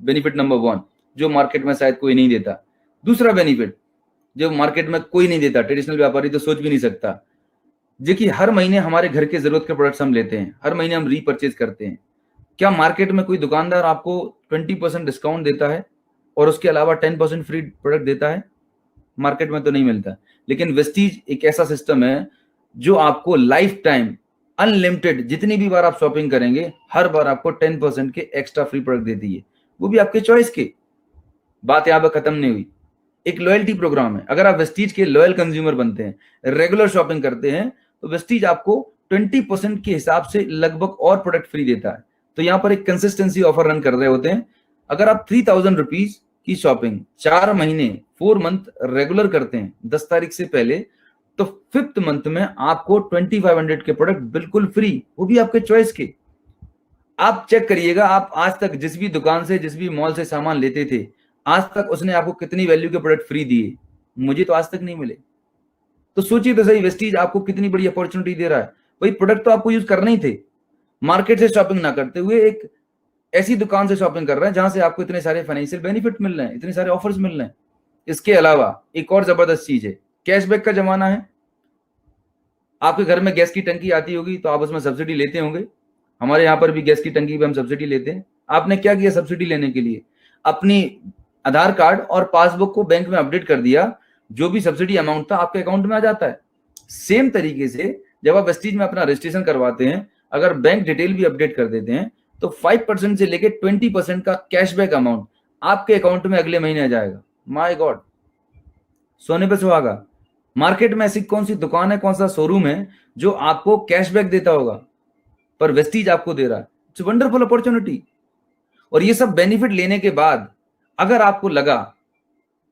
B: बेनिफिट नंबर 1, जो मार्केट में शायद कोई नहीं देता। दूसरा बेनिफिट जो मार्केट में कोई नहीं देता, ट्रेडिशनल व्यापारी तो सोच भी नहीं सकता, देखिए हर महीने हमारे घर के जरूरत के प्रोडक्ट्स हम लेते हैं, हर महीने हम रीपरचेज करते हैं। क्या मार्केट में कोई दुकानदार आपको 20% डिस्काउंट देता है और उसके अलावा 10% फ्री प्रोडक्ट देता है? मार्केट में तो नहीं मिलता। लेकिन वेस्टीज एक ऐसा सिस्टम है जो आपको लाइफ टाइम अनलिमिटेड जितनी भी बार आप शॉपिंग करेंगे, हर बार आपको 10% के एक्स्ट्रा फ्री प्रोडक्ट देती है, वो भी आपके चॉइस के। बात यहाँ पर खत्म नहीं हुई। एक लॉयल्टी प्रोग्राम है। अगर आप वेस्टीज के लॉयल कंज्यूमर बनते हैं, रेगुलर शॉपिंग करते हैं, तो वेस्टीज आपको 20% के हिसाब से लगभग और प्रोडक्ट फ्री देता है। तो यहाँ पर एक कंसिस्टेंसी ऑफर रन कर रहे होते हैं। अगर आप 3000 रुपीज की शॉपिंग 4 महीने 4 मंथ रेगुलर करते हैं 10 तारीख से पहले, तो 5th मंथ में आपको 2500 के प्रोडक्ट बिल्कुल फ्री, वो भी आपके चॉइस के। आप चेक करिएगा, आप आज तक जिस भी दुकान से, जिस भी मॉल से सामान लेते थे, आज तक उसने आपको कितनी वैल्यू के प्रोडक्ट फ्री दिए? मुझे तो आज तक नहीं मिले। तो सोचिए तो सही, वेस्टीज आपको कितनी बड़ी अपॉर्चुनिटी दे रहा है। वही प्रोडक्ट तो आपको यूज करने ही थे। मार्केट से शॉपिंग ना करते हुए एक ऐसी दुकान से शॉपिंग कर रहे हैं जहां से आपको इतने सारे फाइनेंशियल बेनिफिट मिल रहे हैं, इतने सारे ऑफर्स मिल रहे हैं। इसके अलावा एक और जबरदस्त चीज है, कैशबैक का जमाना है। आपके घर में गैस की टंकी आती होगी तो आप उसमें सब्सिडी लेते होंगे। हमारे यहाँ पर भी गैस की टंकी पे हम सब्सिडी लेते हैं। आपने क्या किया सब्सिडी लेने के लिए? अपनी आधार कार्ड और पासबुक को बैंक में अपडेट कर दिया, जो भी सब्सिडी अमाउंट था आपके अकाउंट में आ जाता है। सेम तरीके से जब आप वेस्टीज में अपना रजिस्ट्रेशन करवाते हैं, अगर बैंक डिटेल भी अपडेट कर देते हैं तो 5% से लेके 20% का कैशबैक अमाउंट आपके अकाउंट में अगले महीने आ जाएगा। माय गॉड, सोने पे सुहागा। मार्केट में ऐसी कौन सी दुकान है, कौन सा शोरूम है जो आपको कैशबैक देता होगा? पर वेस्टीज आपको दे रहा है। It's wonderful opportunity. और ये सब बेनिफिट लेने के बाद अगर आपको लगा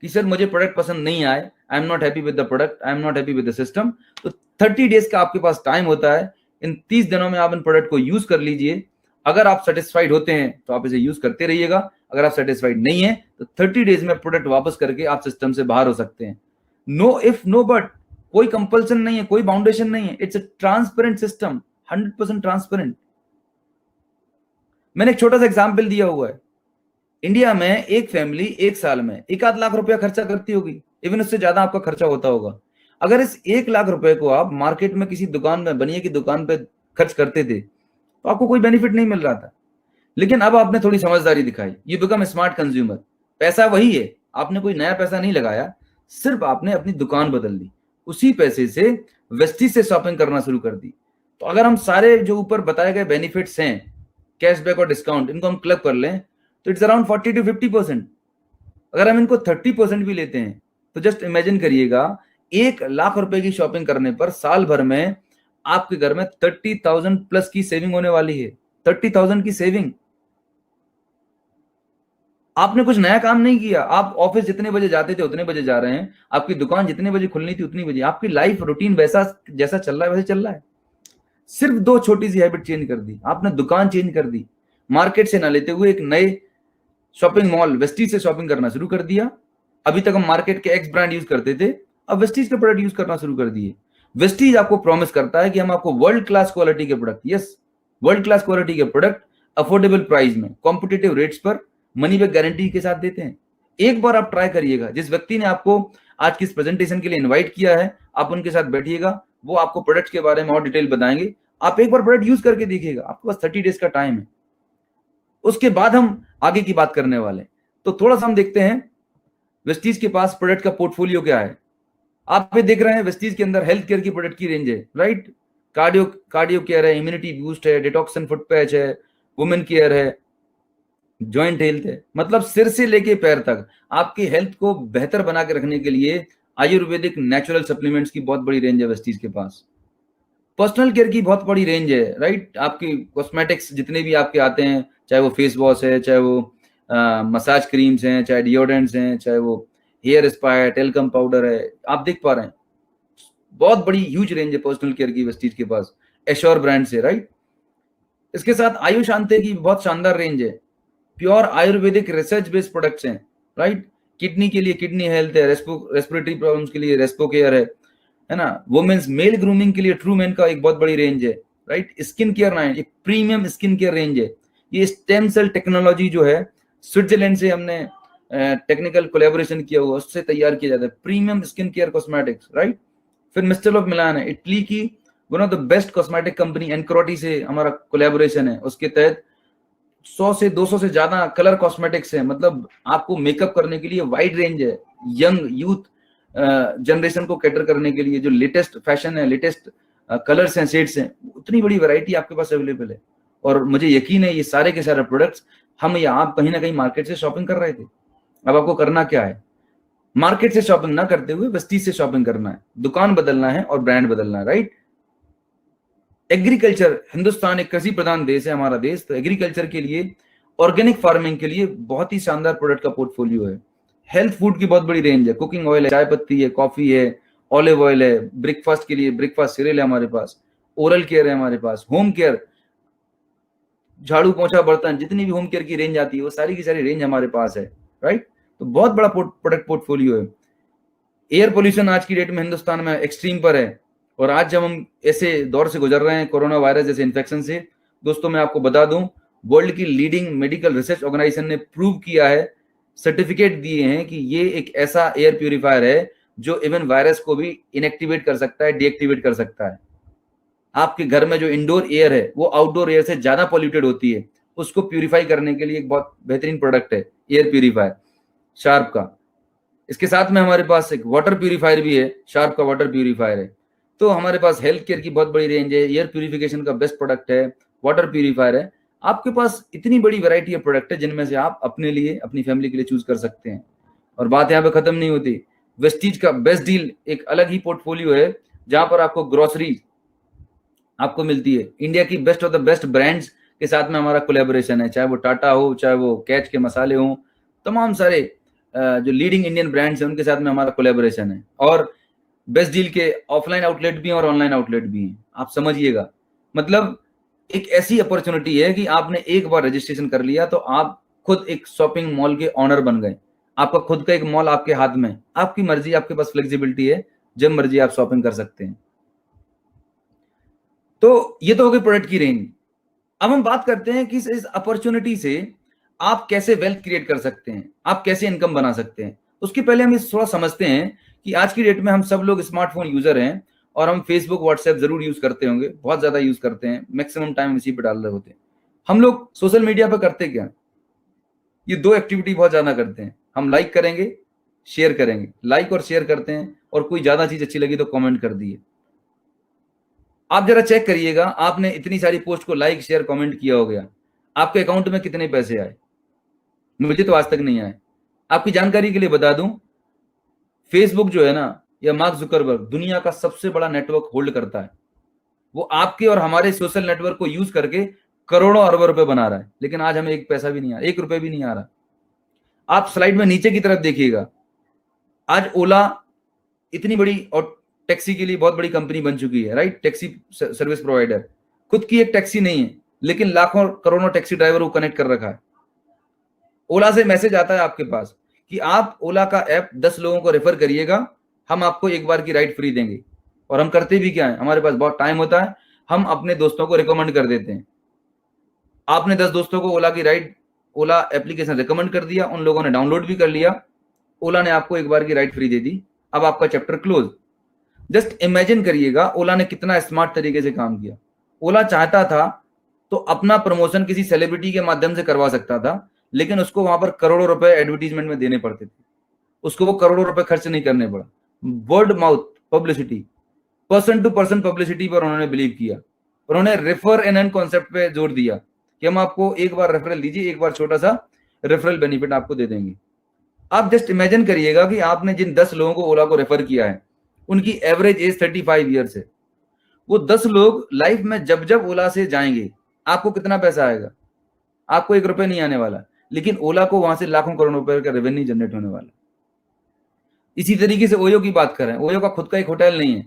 B: कि सर मुझे प्रोडक्ट पसंद नहीं आए, I am not happy with the product, I am not happy with the system, तो 30 डेज का आपके पास टाइम होता है। इन 30 दिनों में आप इन प्रोडक्ट को यूज कर लीजिए। अगर आप सेटिस्फाइड होते हैं तो आप इसे यूज करते रहिएगा। अगर आप सेटिस्फाइड नहीं है तो 30 डेज में प्रोडक्ट वापस करके आप सिस्टम से बाहर हो सकते हैं। नो इफ नो बट, कोई कंपल्सन नहीं है, कोई बाउंडेशन नहीं है। It's a transparent system, 100% transparent. मैंने एक छोटा सा एग्जाम्पल दिया हुआ है। इंडिया में एक फैमिली एक साल में 1-8 लाख रुपया खर्चा करती होगी, इवन उससे ज्यादा आपका खर्चा होता होगा। अगर इस 1 लाख रुपए को आप मार्केट में किसी दुकान में, बनिए की दुकान पे खर्च करते थे तो आपको कोई बेनिफिट नहीं मिल रहा था। लेकिन अब आपने थोड़ी समझदारी दिखाई, यू बिकम स्मार्ट कंज्यूमर। पैसा वही है, आपने कोई नया पैसा नहीं लगाया, सिर्फ आपने अपनी दुकान बदल ली। उसी पैसे से वेस्टीज से शॉपिंग करना शुरू कर दी। तो अगर हम सारे जो ऊपर बताए गए बेनिफिट्स हैं, कैशबैक और डिस्काउंट, इनको हम क्लब कर लें तो इट्स अराउंड 40 to 50%। अगर हम इनको 30% भी लेते हैं तो जस्ट इमेजिन करिएगा, 1 लाख रुपए की शॉपिंग करने पर साल भर में आपके घर में 30,000 प्लस की सेविंग होने वाली है। 30,000 की सेविंग। आपने कुछ नया काम नहीं किया। आप ऑफिस जितने बजे जाते थे उतने बजे जा रहे हैं, आपकी दुकान जितने बजे खुलनी थी उतनी बजे, आपकी लाइफ रूटीन वैसा जैसा चल रहा है वैसे चल रहा है। सिर्फ 2 छोटी सी हैबिट चेंज कर दी आपने, दुकान चेंज कर दी। मार्केट से ना लेते हुए एक नए शॉपिंग मॉल वेस्टीज से शॉपिंग करना शुरू कर दिया। अभी तक हम मार्केट के एक्स ब्रांड यूज करते थे, अब वेस्टीज के प्रोडक्ट यूज करना शुरू कर दिए। वेस्टीज आपको प्रॉमिस करता है कि हम आपको वर्ल्ड क्लास क्वालिटी के product, yes world class quality के प्रोडक्ट अफोर्डेबल प्राइस में, कॉम्पिटिटिव रेट्स पर, मनी बैक गारंटी के साथ देते हैं। एक बार आप ट्राई करिएगा। जिस व्यक्ति ने आपको आज की इस प्रेजेंटेशन के लिए इन्वाइट किया है, आप उनके साथ बैठिएगा, वो आपको प्रोडक्ट के बारे में और डिटेल बताएंगे। आप एक बार प्रोडक्ट यूज करके देखिएगा, आपके पास 30 डेज का टाइम है। उसके बाद हम आगे की बात करने वाले हैं। तो थोड़ा सा हम देखते हैं वेस्टीज के पास प्रोडक्ट का पोर्टफोलियो क्या है। आप ये देख रहे हैं वेस्टीज के अंदर हेल्थ केयर की प्रोडक्ट की रेंज है, राइट। कार्डियो केयर है, इम्यूनिटी बूस्ट है, डिटॉक्सन फुट पैच है, वुमेन केयर है, जॉइंट हेल्थ है। मतलब सिर से लेके पैर तक आपकी हेल्थ को बेहतर बना के रखने के लिए आयुर्वेदिक नेचुरल सप्लीमेंट्स की बहुत बड़ी रेंज है वेस्टीज के पास। पर्सनल केयर की बहुत बड़ी रेंज है, राइट। आपकी कॉस्मेटिक्स जितने भी आपके आते हैं, चाहे वो फेस वॉश है, चाहे वो मसाज क्रीम्स हैं, चाहे डिओड्रेंट्स हैं, चाहे वो हेयर स्पा है, टेल्कम पाउडर है, आप देख पा रहे हैं बहुत बड़ी ह्यूज रेंज है पर्सनल केयर की वेस्टीज के पास, एश्योर ब्रांड से, राइट। इसके साथ आयुष शांति की बहुत शानदार रेंज है। Pure Ayurvedic research based products हैं, राइट। किडनी के लिए किडनी हेल्थ है, रेस्पिरेटरी प्रॉब्लम्स के लिए रेस्पो केयर है ना। वुमेन्स मेल ग्रूमिंग के लिए ट्रू मेन का एक बहुत बड़ी रेंज है, राइट। स्किन केयर लाइन, एक प्रीमियम स्किन केयर रेंज है। ये स्टेम सेल टेक्नोलॉजी जो है, स्विट्जरलैंड से हमने टेक्निकल कोलैबोरेशन किया हुआ, उससे तैयार किया जाता है premium skin care cosmetics, right. फिर मिस्टर ऑफ मिलान है, इटली की one of the best cosmetic company एनक्रोटी से हमारा कोलैबोरेशन है। उसके तहत 100 से 200 से ज्यादा कलर कॉस्मेटिक्स है। मतलब आपको मेकअप करने के लिए वाइड रेंज है, यंग यूथ जनरेशन को कैटर करने के लिए जो लेटेस्ट फैशन है, लेटेस्ट कलर्स हैं, शेड्स हैं, उतनी बड़ी वैरायटी आपके पास अवेलेबल है। और मुझे यकीन है ये सारे के सारे प्रोडक्ट्स हम या आप कहीं ना कहीं मार्केट से शॉपिंग कर रहे थे। अब आपको करना क्या है, मार्केट से शॉपिंग ना करते हुए वेस्टीज से शॉपिंग करना है, दुकान बदलना है और ब्रांड बदलना है, राइट। एग्रीकल्चर, हिंदुस्तान एक कृषि प्रधान देश है हमारा देश, तो एग्रीकल्चर के लिए, ऑर्गेनिक फार्मिंग के लिए बहुत ही शानदार प्रोडक्ट का पोर्टफोलियो है। हेल्थ फूड की बहुत बड़ी रेंज है, कुकिंग ऑयल है, चाय पत्ती है, कॉफी है, ऑलिव ऑयल है, ब्रेकफास्ट के लिए ब्रेकफास्ट सीरियल है हमारे पास, ओरल केयर है हमारे पास, होम केयर झाड़ू पोछा बर्तन, जितनी भी होम केयर की रेंज आती है वो सारी की सारी रेंज हमारे पास है, राइट। तो बहुत बड़ा प्रोडक्ट पोर्टफोलियो है। एयर पोल्यूशन आज की डेट में हिंदुस्तान में एक्सट्रीम पर है, और आज जब हम ऐसे दौर से गुजर रहे हैं कोरोना वायरस जैसे इन्फेक्शन से, दोस्तों मैं आपको बता दूं, वर्ल्ड की लीडिंग मेडिकल रिसर्च ऑर्गेनाइजेशन ने प्रूव किया है, सर्टिफिकेट दिए हैं कि ये एक ऐसा एयर प्यूरिफायर है जो इवन वायरस को भी इनएक्टिवेट कर सकता है, डीएक्टिवेट कर सकता है। आपके घर में जो इंडोर एयर है वो आउटडोर एयर से ज्यादा पॉल्यूटेड होती है, उसको प्यूरिफाई करने के लिए एक बहुत बेहतरीन प्रोडक्ट है एयर प्यूरिफायर शार्प का। इसके साथ में हमारे पास एक वाटर प्यूरिफायर भी है, शार्प का वाटर प्यूरिफायर है। तो हमारे पास हेल्थ केयर की बहुत बड़ी रेंज है, एयर प्यूरिफिकेशन का बेस्ट प्रोडक्ट है, वाटर प्यूरिफायर है। आपके पास इतनी बड़ी वैरायटी ऑफ प्रोडक्ट है जिनमें से आप अपने लिए, अपनी फैमिली के लिए चूज कर सकते हैं। और बात यहाँ पे खत्म नहीं होती, वेस्टीज का बेस्ट डील एक अलग ही पोर्टफोलियो है जहां पर आपको ग्रोसरी आपको मिलती है। इंडिया की best of the best brands के साथ में हमारा कोलैबोरेशन है, चाहे वो टाटा हो, चाहे वो कैच के मसाले हो, तमाम सारे जो लीडिंग इंडियन ब्रांड्स हैं उनके साथ में हमारा कोलैबोरेशन है। और बेस्ट डील के ऑफलाइन आउटलेट भी हैं और ऑनलाइन आउटलेट भी हैं। आप समझिएगा, मतलब एक ऐसी अपॉर्चुनिटी है कि आपने एक बार रजिस्ट्रेशन कर लिया तो आप खुद एक शॉपिंग मॉल के ऑनर बन गए। आपका खुद का एक मॉल आपके हाथ में, आपकी मर्जी, आपके पास फ्लेक्सिबिलिटी है, जब मर्जी आप शॉपिंग कर सकते हैं। तो ये तो हो गई प्रोडक्ट की रेंज। अब हम बात करते हैं कि इस अपॉर्चुनिटी से आप कैसे वेल्थ क्रिएट कर सकते हैं, आप कैसे इनकम बना सकते हैं। उसके पहले हम इस थोड़ा समझते हैं कि आज की डेट में हम सब लोग स्मार्टफोन यूजर हैं और हम फेसबुक व्हाट्सएप जरूर यूज करते होंगे, बहुत ज्यादा यूज करते हैं, मैक्सिमम टाइम इसी पे डाल रहे होते हैं। हम लोग सोशल मीडिया पे करते क्या, ये दो एक्टिविटी बहुत ज्यादा करते हैं। हम लाइक करेंगे, शेयर करेंगे, लाइक और शेयर करते हैं, और कोई ज्यादा चीज अच्छी लगी तो कमेंट कर दिए। आप जरा चेक करिएगा, आपने इतनी सारी पोस्ट को लाइक शेयर कमेंट किया हो गया, आपके अकाउंट में कितने पैसे आए? मुझे तो आज तक नहीं आए। आपकी जानकारी के लिए बता दूं, फेसबुक जो है ना, या मार्क जुकरबर्ग दुनिया का सबसे बड़ा नेटवर्क होल्ड करता है। वो आपके और हमारे सोशल नेटवर्क को यूज करके करोड़ों अरबों रुपए बना रहा है, लेकिन आज हमें एक पैसा भी नहीं आ रहा, 1 रुपए भी नहीं आ रहा। आप स्लाइड में नीचे की तरफ देखिएगा, आज ओला इतनी बड़ी और टैक्सी के लिए बहुत बड़ी कंपनी बन चुकी है, राइट। टैक्सी सर्विस प्रोवाइडर, खुद की एक टैक्सी नहीं है, लेकिन लाखों करोड़ों टैक्सी ड्राइवर को कनेक्ट कर रखा है। ओला से मैसेज आता है आपके पास कि आप ओला का ऐप 10 लोगों को रेफर करिएगा, हम आपको एक बार की राइड फ्री देंगे। और हम करते भी क्या है, हमारे पास बहुत टाइम होता है, हम अपने दोस्तों को रिकमेंड कर देते हैं। आपने 10 दोस्तों को ओला की राइड, ओला एप्लीकेशन रिकमेंड कर दिया, उन लोगों ने डाउनलोड भी कर लिया, ओला ने आपको एक बार की राइड फ्री दे दी, अब आपका चैप्टर क्लोज। जस्ट इमेजिन करिएगा ओला ने कितना स्मार्ट तरीके से काम किया। ओला चाहता था तो अपना प्रमोशन किसी सेलिब्रिटी के माध्यम से करवा सकता था, लेकिन उसको वहां पर करोड़ों रुपए एडवर्टीजमेंट में देने पड़ते थे, उसको वो करोड़ों रुपए खर्च नहीं करने पड़ा। Word mouth publicity, person to person publicity पर उन्होंने बिलीव किया। उन्होंने रेफर एंड अर्न कॉन्सेप्ट पे जोर दिया कि हम आपको एक बार रेफरल दीजिए, एक बार छोटा सा रेफरल बेनिफिट आपको दे देंगे। आप जस्ट इमेजिन करिएगा कि आपने जिन 10 लोगों को ओला को रेफर किया है, उनकी एवरेज एज 35 ईयर्स है। वो 10 लोग लाइफ में जब जब ओला से जाएंगे, आपको कितना पैसा आएगा? आपको 1 रुपए नहीं आने वाला, लेकिन ओला को वहां से लाखों करोड़ों रुपए का रेवेन्यू जनरेट होने वाला। इसी तरीके से ओयो की बात करें, ओयो का खुद का एक होटल नहीं है,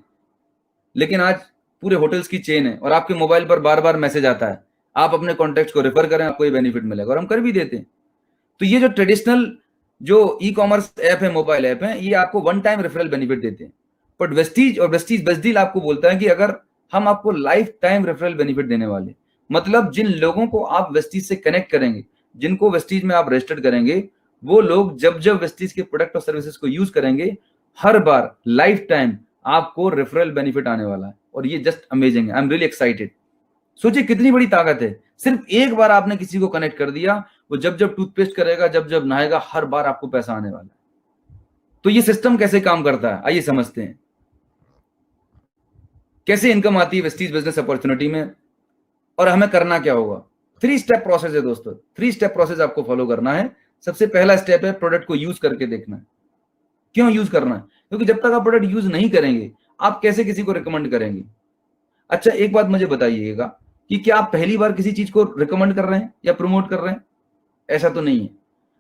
B: लेकिन आज पूरे होटल्स की चेन है, और आपके मोबाइल पर बार बार मैसेज आता है, आप अपने कॉन्टेक्ट को रेफर करें, आपको ये बेनिफिट मिलेगा, और हम कर भी देते हैं। तो ये जो ट्रेडिशनल जो ई कॉमर्स ऐप है, मोबाइल ऐप है, ये आपको वन टाइम रेफरल बेनिफिट देते हैं। बट वेस्टीज और वेस्टीज बेस्ट डील आपको बोलता है कि अगर हम आपको लाइफ टाइम रेफरल बेनिफिट देने वाले, मतलब जिन लोगों को आप वेस्टीज से कनेक्ट करेंगे, जिनको वेस्टीज में आप रजिस्टर्ड करेंगे, वो लोग जब जब वेस्टीज के प्रोडक्ट और सर्विसेज को यूज करेंगे, हर बार लाइफ टाइम आपको रेफरल बेनिफिट आने वाला है। और ये जस्ट अमेजिंग है, आई एम रियली एक्साइटेड। सोचिए कितनी बड़ी ताकत है, सिर्फ एक बार आपने किसी को कनेक्ट कर दिया, वो जब जब टूथपेस्ट करेगा, जब जब नहाएगा, हर बार आपको पैसा आने वाला है। तो ये सिस्टम कैसे काम करता है, आइए समझते हैं। कैसे इनकम आती है वेस्टीज बिजनेस अपॉर्चुनिटी में, और हमें करना क्या होगा। 3 स्टेप प्रोसेस है दोस्तों, 3 स्टेप प्रोसेस आपको फॉलो करना है। सबसे पहला स्टेप है प्रोडक्ट को यूज करके देखना है। क्यों यूज करना है? क्योंकि जब तक आप प्रोडक्ट यूज नहीं करेंगे, आप कैसे किसी को रिकमेंड करेंगे? अच्छा, एक बात मुझे बताइएगा कि क्या आप पहली बार किसी चीज को रिकमेंड कर रहे हैं या प्रमोट कर रहे हैं? ऐसा तो नहीं है,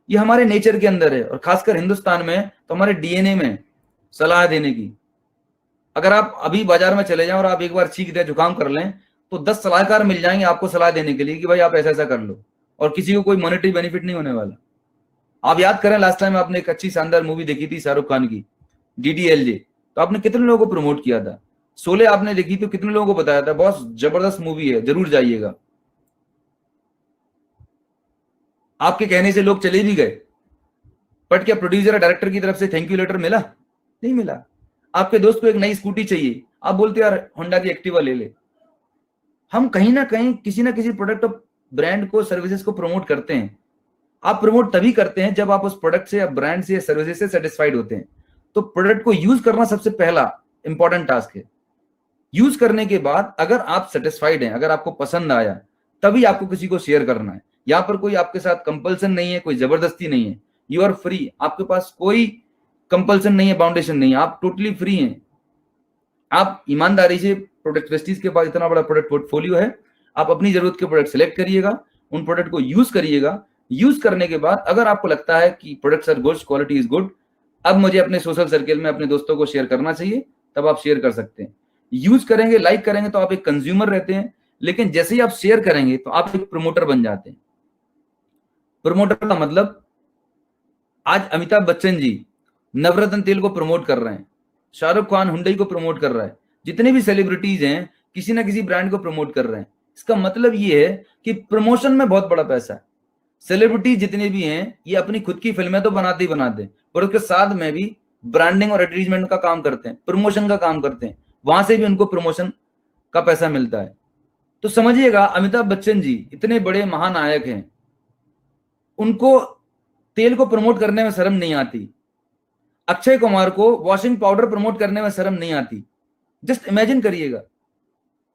B: ये हमारे नेचर के अंदर है, और खासकर हिंदुस्तान में तो हमारे डीएनए में सलाह देने की। अगर आप अभी बाजार में चले जाएं और आप एक बार छींक दें, जुकाम कर लें, तो 10 सलाहकार मिल जाएंगे आपको सलाह देने के लिए कि भाई आप ऐसा ऐसा कर लो, और किसी को कोई मॉनेटरी बेनिफिट नहीं होने वाला। आप याद करें लास्ट टाइम आपने एक अच्छी शानदार मूवी देखी थी शाहरुख खान की, DDLJ, तो आपने कितने लोगों को प्रमोट किया था। शोले आपने देखी तो कितने लोगों को बताया था बहुत जबरदस्त मूवी है, जरूर जाइएगा। आपके कहने से लोग चले भी गए, बट क्या प्रोड्यूसर या डायरेक्टर की तरफ से थैंक यू लेटर मिला? नहीं मिला। आपके दोस्त को एक नई स्कूटी चाहिए, आप बोलते यार होंडा की एक्टिवा ले ले। हम कहीं ना कहीं किसी ना किसी प्रोडक्ट और ब्रांड को, सर्विसेज को प्रमोट करते हैं। आप प्रमोट तभी करते हैं जब आप उस प्रोडक्ट से या ब्रांड से या सर्विसेज से सेटिस्फाइड होते हैं। तो प्रोडक्ट को यूज करना सबसे पहला इंपॉर्टेंट टास्क है। यूज करने के बाद अगर आप सेटिस्फाइड हैं, अगर आपको पसंद आया, तभी आपको किसी को शेयर करना है। यहाँ पर कोई आपके साथ कंपल्सन नहीं है, कोई जबरदस्ती नहीं है। यू आर फ्री, आपके पास कोई कंपल्सन नहीं है, बाउंडेशन नहीं है, आप टोटली फ्री हैं। आप ईमानदारी से, प्रोडक्ट वेस्टीज के पास इतना बड़ा प्रोडक्ट पोर्टफोलियो है, आप अपनी जरूरत के प्रोडक्ट सेलेक्ट करिएगा, उन प्रोडक्ट को यूज करिएगा। यूज करने के बाद अगर आपको लगता है कि products are good, quality is good, अब मुझे अपने सोशल सर्किल में अपने दोस्तों को शेयर करना चाहिए, तब आप शेयर कर सकते हैं। यूज करेंगे, लाइक करेंगे तो आप एक कंज्यूमर रहते हैं, लेकिन जैसे ही आप शेयर करेंगे तो आप एक प्रमोटर बन जाते हैं। प्रमोटर का मतलब, आज अमिताभ बच्चन जी नवरत्न तेल को प्रमोट कर रहे हैं, शाहरुख खान हुंडई को प्रमोट कर रहा है, जितने भी सेलिब्रिटीज हैं किसी ना किसी ब्रांड को प्रमोट कर रहे हैं। इसका मतलब ये है कि प्रमोशन में बहुत बड़ा पैसा है। सेलिब्रिटी जितने भी हैं ये अपनी खुद की फिल्में तो बनाते ही बनाते हैं, पर उसके साथ में भी ब्रांडिंग और एडवर्टाइजमेंट का काम करते हैं, प्रमोशन का काम करते हैं, वहां से भी उनको प्रमोशन का पैसा मिलता है। तो समझिएगा, अमिताभ बच्चन जी इतने बड़े महानायक हैं, उनको तेल को प्रमोट करने में शर्म नहीं आती। अक्षय कुमार को वॉशिंग पाउडर प्रमोट करने में शर्म नहीं आती। जस्ट इमेजिन करिएगा,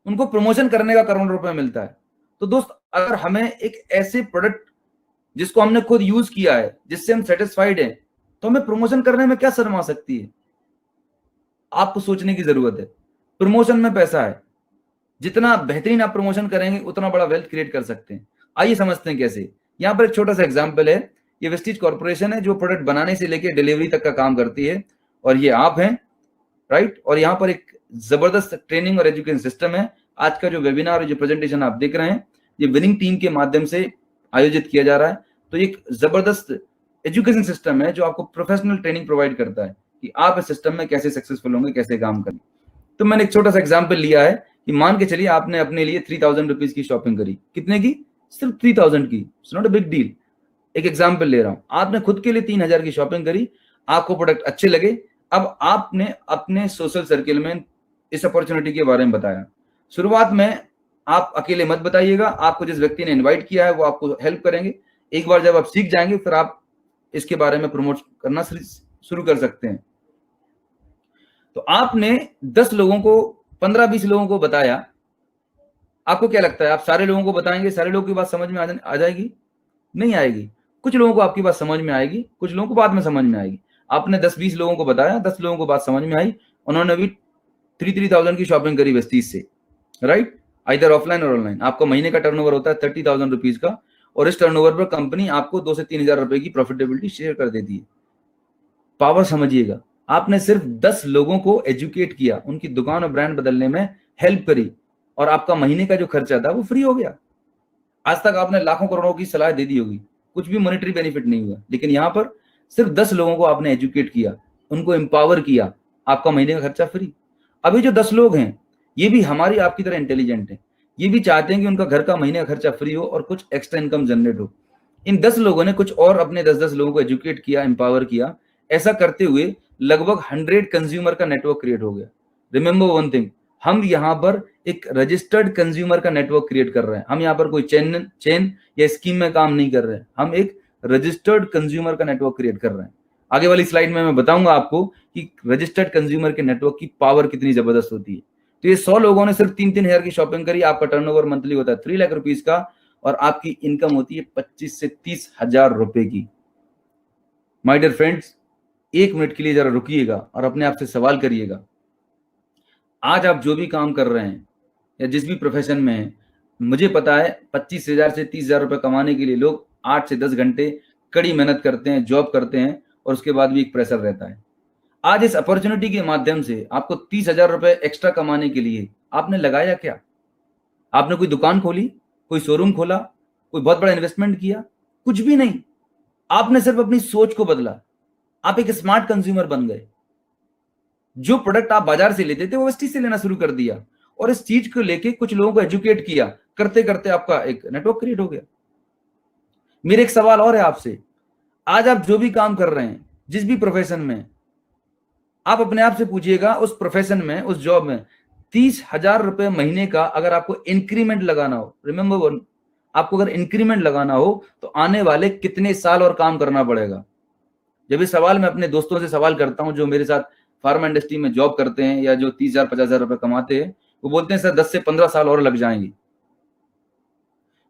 B: उनको प्रमोशन करने का करोड़ों रुपए मिलता है। तो दोस्त, अगर हमें एक ऐसे प्रोडक्ट जिसको हमने खुद यूज किया है, जिससे हम सेटिस्फाइड हैं, तो हमें प्रमोशन करने में क्या शर्म आ सकती है? आपको सोचने की जरूरत है। प्रमोशन में पैसा है, जितना बेहतरीन आप प्रमोशन करेंगे उतना बड़ा वेल्थ क्रिएट कर सकते हैं। आइए समझते हैं कैसे। यहाँ पर एक छोटा सा एग्जाम्पल है। ये वेस्टीज कॉर्पोरेशन है जो प्रोडक्ट बनाने से लेकर डिलीवरी तक का काम करती है, और ये आप हैं, राइट। और यहाँ पर एक जबरदस्त ट्रेनिंग और एजुकेशन सिस्टम है। आज का जो वेबिनार और जो प्रेजेंटेशन आप देख रहे हैं, ये विनिंग टीम के माध्यम से आयोजित किया जा रहा है। तो एक जबरदस्त एजुकेशन सिस्टम है जो आपको प्रोफेशनल ट्रेनिंग प्रोवाइड करता है कि आप इस सिस्टम में कैसे सक्सेसफुल होंगे, कैसे काम करें। तो मैंने एक छोटा सा एग्जाम्पल लिया है कि मान के चलिए आपने अपने लिए 3000 रुपीज की शॉपिंग करी। कितने की? सिर्फ 3000 की। It's not a big deal. एक एग्जाम्पल ले रहा हूं, आपने खुद के लिए 3000 की शॉपिंग करी, आपको प्रोडक्ट अच्छे लगे, अब आपने अपने सोशल सर्किल में इस अपॉर्चुनिटी के बारे में बताया। शुरुआत में आप अकेले मत बताइएगा, आपको जिस व्यक्ति ने इनवाइट किया है वो आपको हेल्प करेंगे। एक बार जब आप सीख जाएंगे फिर आप इसके बारे में प्रमोट करना शुरू कर सकते हैं। तो आपने 10 लोगों को, 15-20 लोगों को बताया। आपको क्या लगता है, आप सारे लोगों को बताएंगे, सारे लोगों की बात समझ में आ जाएगी? नहीं आएगी। कुछ लोगों को आपकी बात समझ में आएगी, कुछ लोगों को बाद में समझ में आएगी। आपने 10-20 लोगों को बताया, 10 लोगों को बात समझ में आई, उन्होंने भी 3,000 की शॉपिंग करी वेस्टीज से, राइट। आइदर ऑफलाइन और ऑनलाइन। आपका महीने का टर्नओवर होता है 30,000 रुपीज का, और इस टर्नओवर पर कंपनी आपको 2 से 3,000 रुपए की प्रॉफिटेबिलिटी शेयर कर देती है। पावर समझिएगा, आपने सिर्फ 10 लोगों को एजुकेट किया, उनकी दुकान और ब्रांड बदलने में हेल्प करी, और आपका महीने का जो खर्चा था वो फ्री हो गया। आज तक आपने लाखों करोड़ों की सलाह दे दी होगी, कुछ भी मॉनेटरी बेनिफिट नहीं हुआ, लेकिन यहाँ पर सिर्फ 10 लोगों को आपने एजुकेट किया, उनको एम्पावर किया, आपका महीने का खर्चा फ्री। अभी जो 10 लोग हैं ये भी हमारी आपकी तरह इंटेलिजेंट हैं, ये भी चाहते हैं कि उनका घर का महीने का खर्चा फ्री हो और कुछ एक्स्ट्रा इनकम जनरेट हो। इन 10 लोगों ने कुछ और अपने 10-10 लोगों को एजुकेट किया, एम्पावर किया। ऐसा करते हुए लगभग 100 कंज्यूमर का नेटवर्क क्रिएट हो गया। रिमेंबर वन थिंग, हम यहाँ पर एक रजिस्टर्ड कंज्यूमर का नेटवर्क क्रिएट कर रहे हैं। हम यहाँ पर कोई चेन या स्कीम में काम नहीं कर रहे हैं, हम एक रजिस्टर्ड कंज्यूमर का नेटवर्क क्रिएट कर रहे हैं। आगे वाली स्लाइड में मैं बताऊंगा आपको कि रजिस्टर्ड कंज्यूमर के नेटवर्क की पावर कितनी जबरदस्त होती है। तो ये 100 लोगों ने सिर्फ 3-3 हज़ार की शॉपिंग करी, आपका टर्नओवर मंथली होता है 3 लाख रुपीज का, और आपकी इनकम होती है 25 से 30 हजार रुपए की। माय डियर फ्रेंड्स, 1 मिनट के लिए जरा रुकिएगा और अपने आप से सवाल करिएगा, आज आप जो भी काम कर रहे हैं या जिस भी प्रोफेशन में हैं, मुझे पता है 25,000 से 30,000 रुपए कमाने के लिए लोग 8 से 10 घंटे कड़ी मेहनत करते हैं, जॉब करते हैं, और उसके बाद भी एक प्रेशर रहता है। आज इस अपॉर्चुनिटी के माध्यम से आपको 30,000 रुपए एक्स्ट्रा कमाने के लिए आपने लगाया क्या? आपने कोई दुकान खोली, कोई शोरूम खोला, कोई बहुत बड़ा इन्वेस्टमेंट किया, कुछ भी नहीं। आपने सिर्फ अपनी सोच को बदला, आप एक स्मार्ट कंज्यूमर बन गए। जो प्रोडक्ट आप बाजार से लेते थे वो वेस्टीज से लेना शुरू कर दिया, और इस चीज को लेके कुछ लोगों को एजुकेट किया, करते करते आपका एक नेटवर्क क्रिएट हो गया। मेरे एक सवाल और है आपसे, आज आप जो भी काम कर रहे हैं, जिस भी प्रोफेशन में, आप अपने आप से पूछिएगा उस प्रोफेशन में, उस जॉब में 30,000 रुपए महीने का अगर आपको इंक्रीमेंट लगाना हो, रिमेंबर वन, आपको अगर इंक्रीमेंट लगाना हो तो आने वाले कितने साल और काम करना पड़ेगा। जब ये सवाल मैं अपने दोस्तों से सवाल करता हूं जो मेरे साथ फार्मा इंडस्ट्री में जॉब करते हैं या जो 30,000 50,000 रुपए कमाते हैं, वो बोलते हैं सर 10 से 15 साल और लग जाएंगे।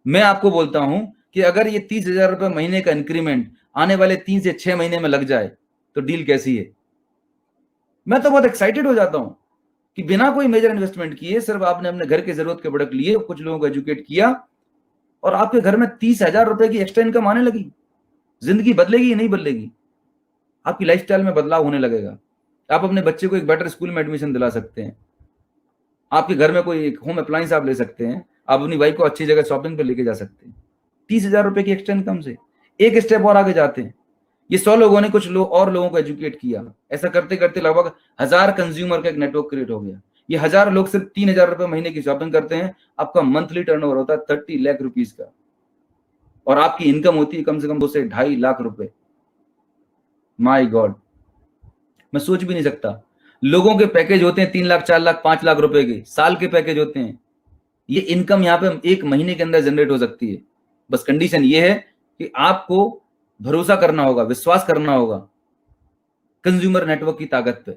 B: मैं आपको बोलता हूं कि अगर ये 30,000 रुपए महीने का इंक्रीमेंट आने वाले 3 से 6 महीने में लग जाए तो डील कैसी है। मैं तो बहुत एक्साइटेड हो जाता हूं कि बिना कोई मेजर इन्वेस्टमेंट किए सिर्फ आपने अपने घर की जरूरत के प्रोडक्ट लिए, कुछ लोगों को एजुकेट किया, और आपके घर में 30,000 रुपए की एक्स्ट्रा इनकम आने लगी। जिंदगी बदलेगी या नहीं बदलेगी? आपकी लाइफस्टाइल में बदलाव होने लगेगा। आप अपने बच्चे को एक बेटर स्कूल में एडमिशन दिला सकते हैं, आपके घर में कोई होम अप्लायंस आप ले सकते हैं, आप अपनी वाइफ को अच्छी जगह शॉपिंग पे लेके जा सकते हैं 30,000 रुपए की एक्स्ट्रा इनकम से। एक स्टेप और आगे जाते हैं, ये 100 लोगों ने कुछ लोग और लोगों को एजुकेट किया, ऐसा करते करते लगभग 1000 कंज्यूमर का एक नेटवर्क क्रिएट हो गया। ये 1000 लोग सिर्फ 3,000 रुपए महीने की शॉपिंग करते हैं, आपका मंथली टर्नओवर होता है 30 लाख रुपीज का, और आपकी इनकम होती है कम से कम 2 से 2.5 लाख रुपए। माय गॉड, मैं सोच भी नहीं सकता। लोगों के पैकेज होते हैं 3 लाख 4 लाख 5 लाख रुपए के, साल के पैकेज होते हैं। ये इनकम यहाँ पे एक महीने के अंदर जनरेट हो सकती है। बस कंडीशन ये है कि आपको भरोसा करना होगा, विश्वास करना होगा कंज्यूमर नेटवर्क की ताकत पे।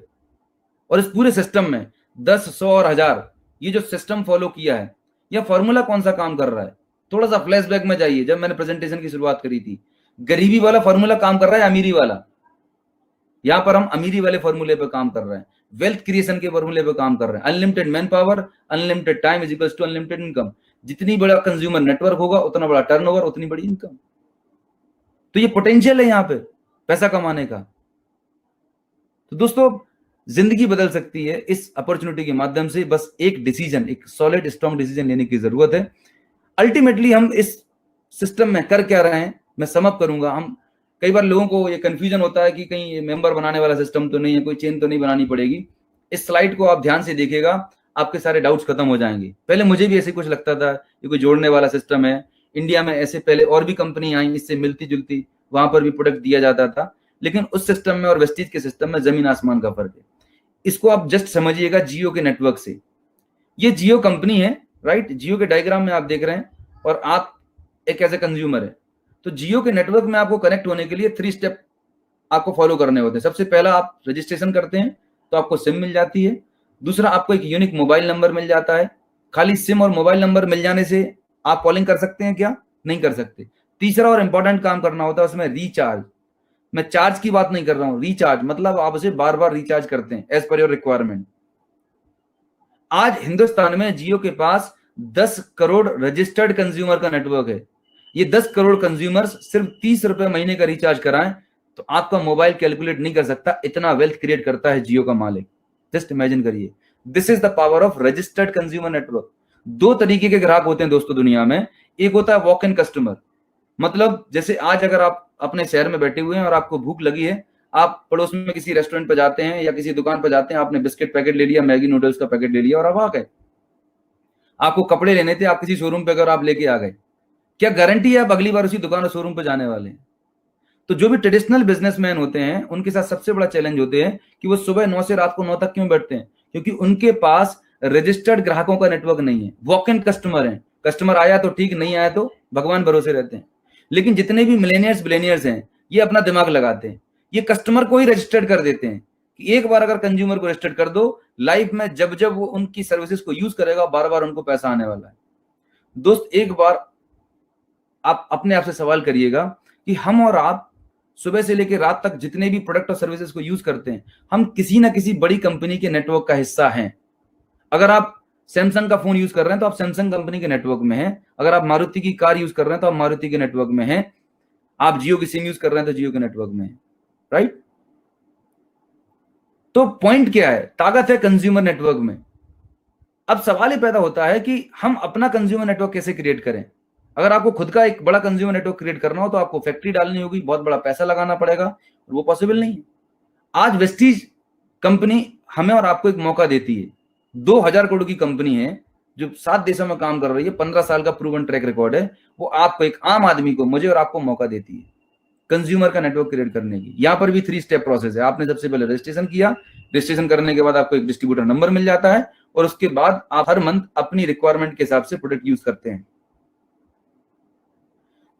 B: और इस पूरे सिस्टम में 10, 100 और 1000, ये जो सिस्टम फॉलो किया है, यह फॉर्मूला कौन सा काम कर रहा है? थोड़ा सा फ्लैशबैक में जाइए, जब मैंने प्रेजेंटेशन की शुरुआत करी थी, गरीबी वाला फॉर्मूला काम कर रहा है, अमीरी वाला? यहां पर हम अमीरी वाले फॉर्मूले पे काम कर रहे हैं, वेल्थ क्रिएशन के फॉर्मूले पे काम कर रहे हैं। Unlimited man power, unlimited time is equals to unlimited income. जितनी बड़ा कंज्यूमर नेटवर्क होगा उतना बड़ा टर्नओवर, उतनी बड़ी इनकम। तो ये पोटेंशियल है यहाँ पे पैसा कमाने का। तो दोस्तों, जिंदगी बदल सकती है इस अपॉर्चुनिटी के माध्यम से। बस एक डिसीजन, एक सॉलिड स्ट्रॉन्ग डिसीजन लेने की जरूरत है। अल्टीमेटली हम इस सिस्टम में कर क्या रहे हैं, मैं सम अप करूंगा। हम कई बार लोगों को ये कंफ्यूजन होता है कि कहीं ये मेंबर बनाने वाला सिस्टम तो नहीं है, कोई चेन तो नहीं बनानी पड़ेगी। इस स्लाइड को आप ध्यान से देखिएगा, आपके सारे डाउट्स खत्म हो जाएंगे। पहले मुझे भी ऐसे कुछ लगता था ये कोई जोड़ने वाला सिस्टम है। इंडिया में ऐसे पहले और भी कंपनी आई इससे मिलती जुलती, वहां पर भी प्रोडक्ट दिया जाता था, लेकिन उस सिस्टम में और वेस्टीज के सिस्टम में जमीन आसमान का फर्क है। इसको आप जस्ट समझिएगा जियो के नेटवर्क से। ये जियो कंपनी है, राइट? जियो के डायग्राम में आप देख रहे हैं, और आप एक ऐसे कंज्यूमर है। तो जियो के नेटवर्क में आपको कनेक्ट होने के लिए 3 स्टेप आपको फॉलो करने होते हैं। सबसे पहला, आप रजिस्ट्रेशन करते हैं तो आपको सिम मिल जाती है। दूसरा, आपको एक यूनिक मोबाइल नंबर मिल जाता है। खाली सिम और मोबाइल नंबर मिल जाने से आप कॉलिंग कर सकते हैं क्या? नहीं कर सकते। तीसरा और इंपॉर्टेंट काम करना होता है उसमें, रिचार्ज। मैं चार्ज की बात नहीं कर रहा हूं, रिचार्ज मतलब आप उसे बार बार रिचार्ज करते हैं एज पर योर रिक्वायरमेंट। आज हिंदुस्तान में जियो के पास 10 करोड़ रजिस्टर्ड कंज्यूमर का नेटवर्क है। ये 10 करोड़ कंज्यूमर्स सिर्फ 30 रुपए महीने का रिचार्ज कराएं तो आपका मोबाइल कैलकुलेट नहीं कर सकता, इतना वेल्थ क्रिएट करता है जियो का मालिक। जस्ट इमेजिन करिए, this is the power of registered consumer network. 2 तरीके के ग्राहक होते हैं दोस्तों दुनिया में। एक होता है वॉक इन कस्टमर, मतलब जैसे आज अगर आप अपने शहर में बैठे हुए हैं और आपको भूख लगी है, आप पड़ोस में किसी रेस्टोरेंट पर जाते हैं या किसी दुकान पर जाते हैं, आपने बिस्किट पैकेट ले लिया, मैगी नूडल्स का पैकेट ले लिया और आप आ गए। आपको कपड़े लेने थे, आप किसी शोरूम पे अगर आप लेके आ गए, क्या गारंटी है आप अगली बार उसी दुकान और शोरूम पे जाने वाले हैं? तो जो भी ट्रेडिशनल बिजनेसमैन होते हैं उनके साथ सबसे बड़ा चैलेंज होते हैं कि वो सुबह 9 से रात को 9 तक क्यों बैठते हैं? क्योंकि उनके पास रजिस्टर्ड ग्राहकों का नेटवर्क नहीं है, वॉक इन कस्टमर है। कस्टमर आया तो ठीक, नहीं आया तो भगवान भरोसे रहते हैं। लेकिन जितने भी मिलेनियर्स बिलेनियर्स हैं, ये अपना दिमाग लगाते हैं, ये कस्टमर को ही रजिस्टर्ड कर देते हैं कि एक बार अगर कंज्यूमर को रजिस्टर्ड कर दो, लाइफ में जब जब वो उनकी सर्विसेज को यूज करेगा, बार बार उनको पैसा आने वाला है। दोस्त, एक बार आप अपने आप से सवाल करिएगा कि हम और आप सुबह से लेकर रात तक जितने भी प्रोडक्ट और सर्विसेज को यूज करते हैं, हम किसी ना किसी बड़ी कंपनी के नेटवर्क का हिस्सा हैं। अगर आप सैमसंग का फोन यूज कर रहे हैं तो आप सैमसंग कंपनी के नेटवर्क में हैं। अगर आप मारुति की कार यूज कर रहे हैं तो आप मारुति के नेटवर्क में हैं। आप जियो की सिम यूज कर रहे हैं तो जियो के नेटवर्क में हैं, राइट? तो पॉइंट क्या है? ताकत है कंज्यूमर नेटवर्क में। अब सवाल ये पैदा होता है कि हम अपना कंज्यूमर नेटवर्क कैसे क्रिएट करें। अगर आपको खुद का एक बड़ा कंज्यूमर नेटवर्क क्रिएट करना हो तो आपको फैक्ट्री डालनी होगी, बहुत बड़ा पैसा लगाना पड़ेगा, और वो पॉसिबल नहीं है। आज वेस्टीज कंपनी हमें और आपको एक मौका देती है। 2000 करोड़ की कंपनी है जो 7 देशों में काम कर रही है, 15 साल का प्रूवन ट्रैक रिकॉर्ड है। वो आपको, एक आम आदमी को, मुझे और आपको मौका देती है कंज्यूमर का नेटवर्क क्रिएट करने की। यहाँ पर भी 3 स्टेप प्रोसेस है। आपने सबसे पहले रजिस्ट्रेशन किया, रजिस्ट्रेशन करने के बाद आपको एक डिस्ट्रीब्यूटर नंबर मिल जाता है, और उसके बाद आप हर मंथ अपनी रिक्वायरमेंट के हिसाब से प्रोडक्ट यूज करते हैं।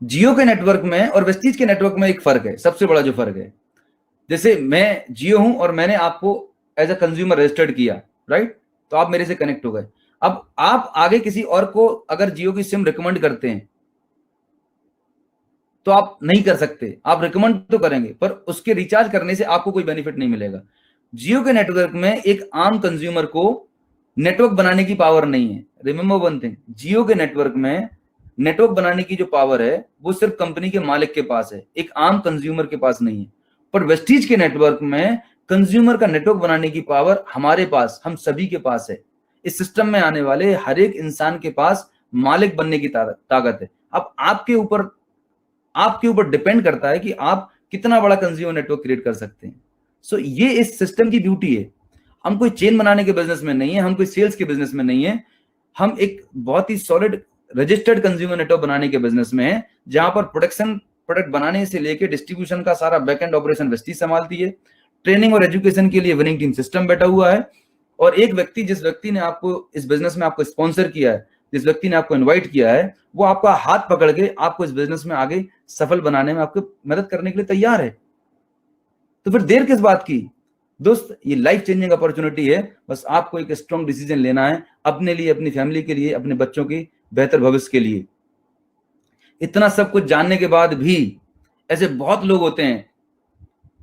B: जियो के नेटवर्क में और वेस्टीज के नेटवर्क में एक फर्क है, सबसे बड़ा जो फर्क है, जैसे मैं जियो हूं और मैंने आपको एज अ कंज्यूमर रजिस्टर्ड किया, राइट, तो आप मेरे से कनेक्ट हो गए। अब आप आगे किसी और को अगर जियो की सिम रिकमेंड करते हैं तो आप नहीं कर सकते। आप रिकमेंड तो करेंगे पर उसके रिचार्ज करने से आपको कोई बेनिफिट नहीं मिलेगा। जियो के नेटवर्क में एक आम कंज्यूमर को नेटवर्क बनाने की पावर नहीं है। रिमेंबर वन थिंग, जियो के नेटवर्क में नेटवर्क बनाने की जो पावर है वो सिर्फ कंपनी के मालिक के पास है, एक आम कंज्यूमर के पास नहीं है। पर वेस्टीज के नेटवर्क में कंज्यूमर का नेटवर्क बनाने की पावर हमारे पास, हम सभी के पास है। इस सिस्टम में आने वाले हर एक इंसान के पास मालिक बनने की ताकत है। अब आपके ऊपर डिपेंड करता है कि आप कितना बड़ा कंज्यूमर नेटवर्क क्रिएट कर सकते हैं। सो ये इस सिस्टम की ब्यूटी है। हम कोई चेन बनाने के बिजनेस में नहीं है, हम कोई सेल्स के बिजनेस में नहीं है, हम एक बहुत ही सॉलिड रजिस्टर्ड कंज्यूमर नेटवर्क बनाने के बिजनेस में है, जहां पर प्रोडक्ट बनाने से लेके डिस्ट्रीब्यूशन का सारा बैकएंड ऑपरेशन वेस्टीज संभालती है। ट्रेनिंग और एजुकेशन के लिए विनिंग टीम सिस्टम बैठा हुआ है, और एक व्यक्ति, जिस व्यक्ति ने आपको इस बिजनेस में आपको स्पॉन्सर किया है, जिस व्यक्ति ने आपको इनवाइट किया है, वो आपका हाथ पकड़ के आपको इस बिजनेस में आगे सफल बनाने में आपको मदद करने के लिए तैयार है। तो फिर देर किस बात की दोस्त, ये लाइफ चेंजिंग अपॉर्चुनिटी है। बस आपको एक स्ट्रॉन्ग डिसीजन लेना है अपने लिए, अपनी फैमिली के लिए, अपने बच्चों के बेहतर भविष्य के लिए। इतना सब कुछ जानने के बाद भी ऐसे बहुत लोग होते हैं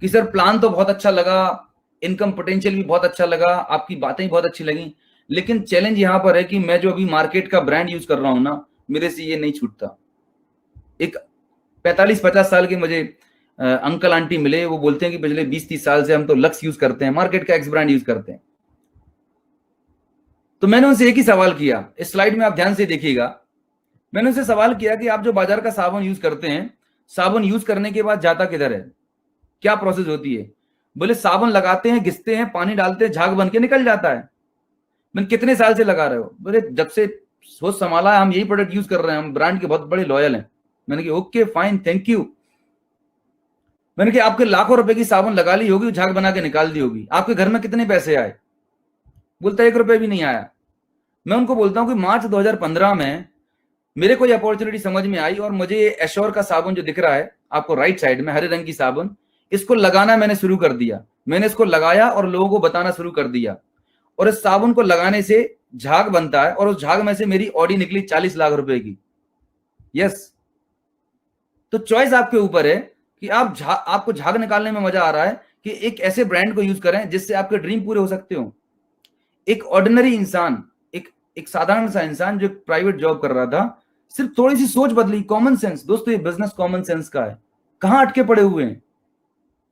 B: कि सर प्लान तो बहुत अच्छा लगा, इनकम पोटेंशियल भी बहुत अच्छा लगा, आपकी बातें भी बहुत अच्छी लगी, लेकिन चैलेंज यहां पर है कि मैं जो अभी मार्केट का ब्रांड यूज कर रहा हूं ना, मेरे से ये नहीं छूटता। एक 45-50 साल के मुझे अंकल आंटी मिले, वो बोलते हैं कि पिछले 20-30 साल से हम तो लक्स यूज करते हैं, मार्केट का एक्स ब्रांड यूज करते हैं। तो मैंने उनसे एक ही सवाल किया, इस स्लाइड में आप ध्यान से देखिएगा। मैंने उनसे सवाल किया कि आप जो बाजार का साबुन यूज करते हैं, साबुन यूज करने के बाद जाता किधर है, क्या प्रोसेस होती है? बोले साबुन लगाते हैं, घिसते हैं, पानी डालते हैं, झाग बन के निकल जाता है। मैंने कितने साल से लगा रहे हो? बोले जब से सोच संभाला है हम यही प्रोडक्ट यूज कर रहे हैं, हम ब्रांड के बहुत बड़े लॉयल हैं। मैंने कहा ओके फाइन, थैंक यू। मैंने कहा आपके लाखों रुपए की साबुन लगा ली होगी, झाग बना के निकाल दी होगी, आपके घर में कितने पैसे आए? बोलता 1 रुपए भी नहीं आया। मैं उनको बोलता हूँ कि मार्च 2015 में मेरे को ये अपॉर्चुनिटी समझ में आई, और मुझे ये एश्योर का साबुन जो दिख रहा है आपको राइट साइड में, हरे रंग की साबुन, इसको लगाना मैंने शुरू कर दिया। मैंने इसको लगाया और लोगों को बताना शुरू कर दिया, और इस साबुन को लगाने से झाग बनता है, और उस झाग में से मेरी ऑडी निकली 40 लाख रुपए की। यस, तो चॉइस आपके ऊपर है कि आपको झाग निकालने में मजा आ रहा है कि एक ऐसे ब्रांड को यूज करें जिससे आपके ड्रीम पूरे हो सकते हो। एक ऑर्डिनरी इंसान, एक साधारण सा इंसान जो प्राइवेट जॉब कर रहा था, सिर्फ थोड़ी सी सोच बदली, कॉमन सेंस। दोस्तों ये बिजनेस कॉमन सेंस का है। कहां अटके पड़े हुए हैं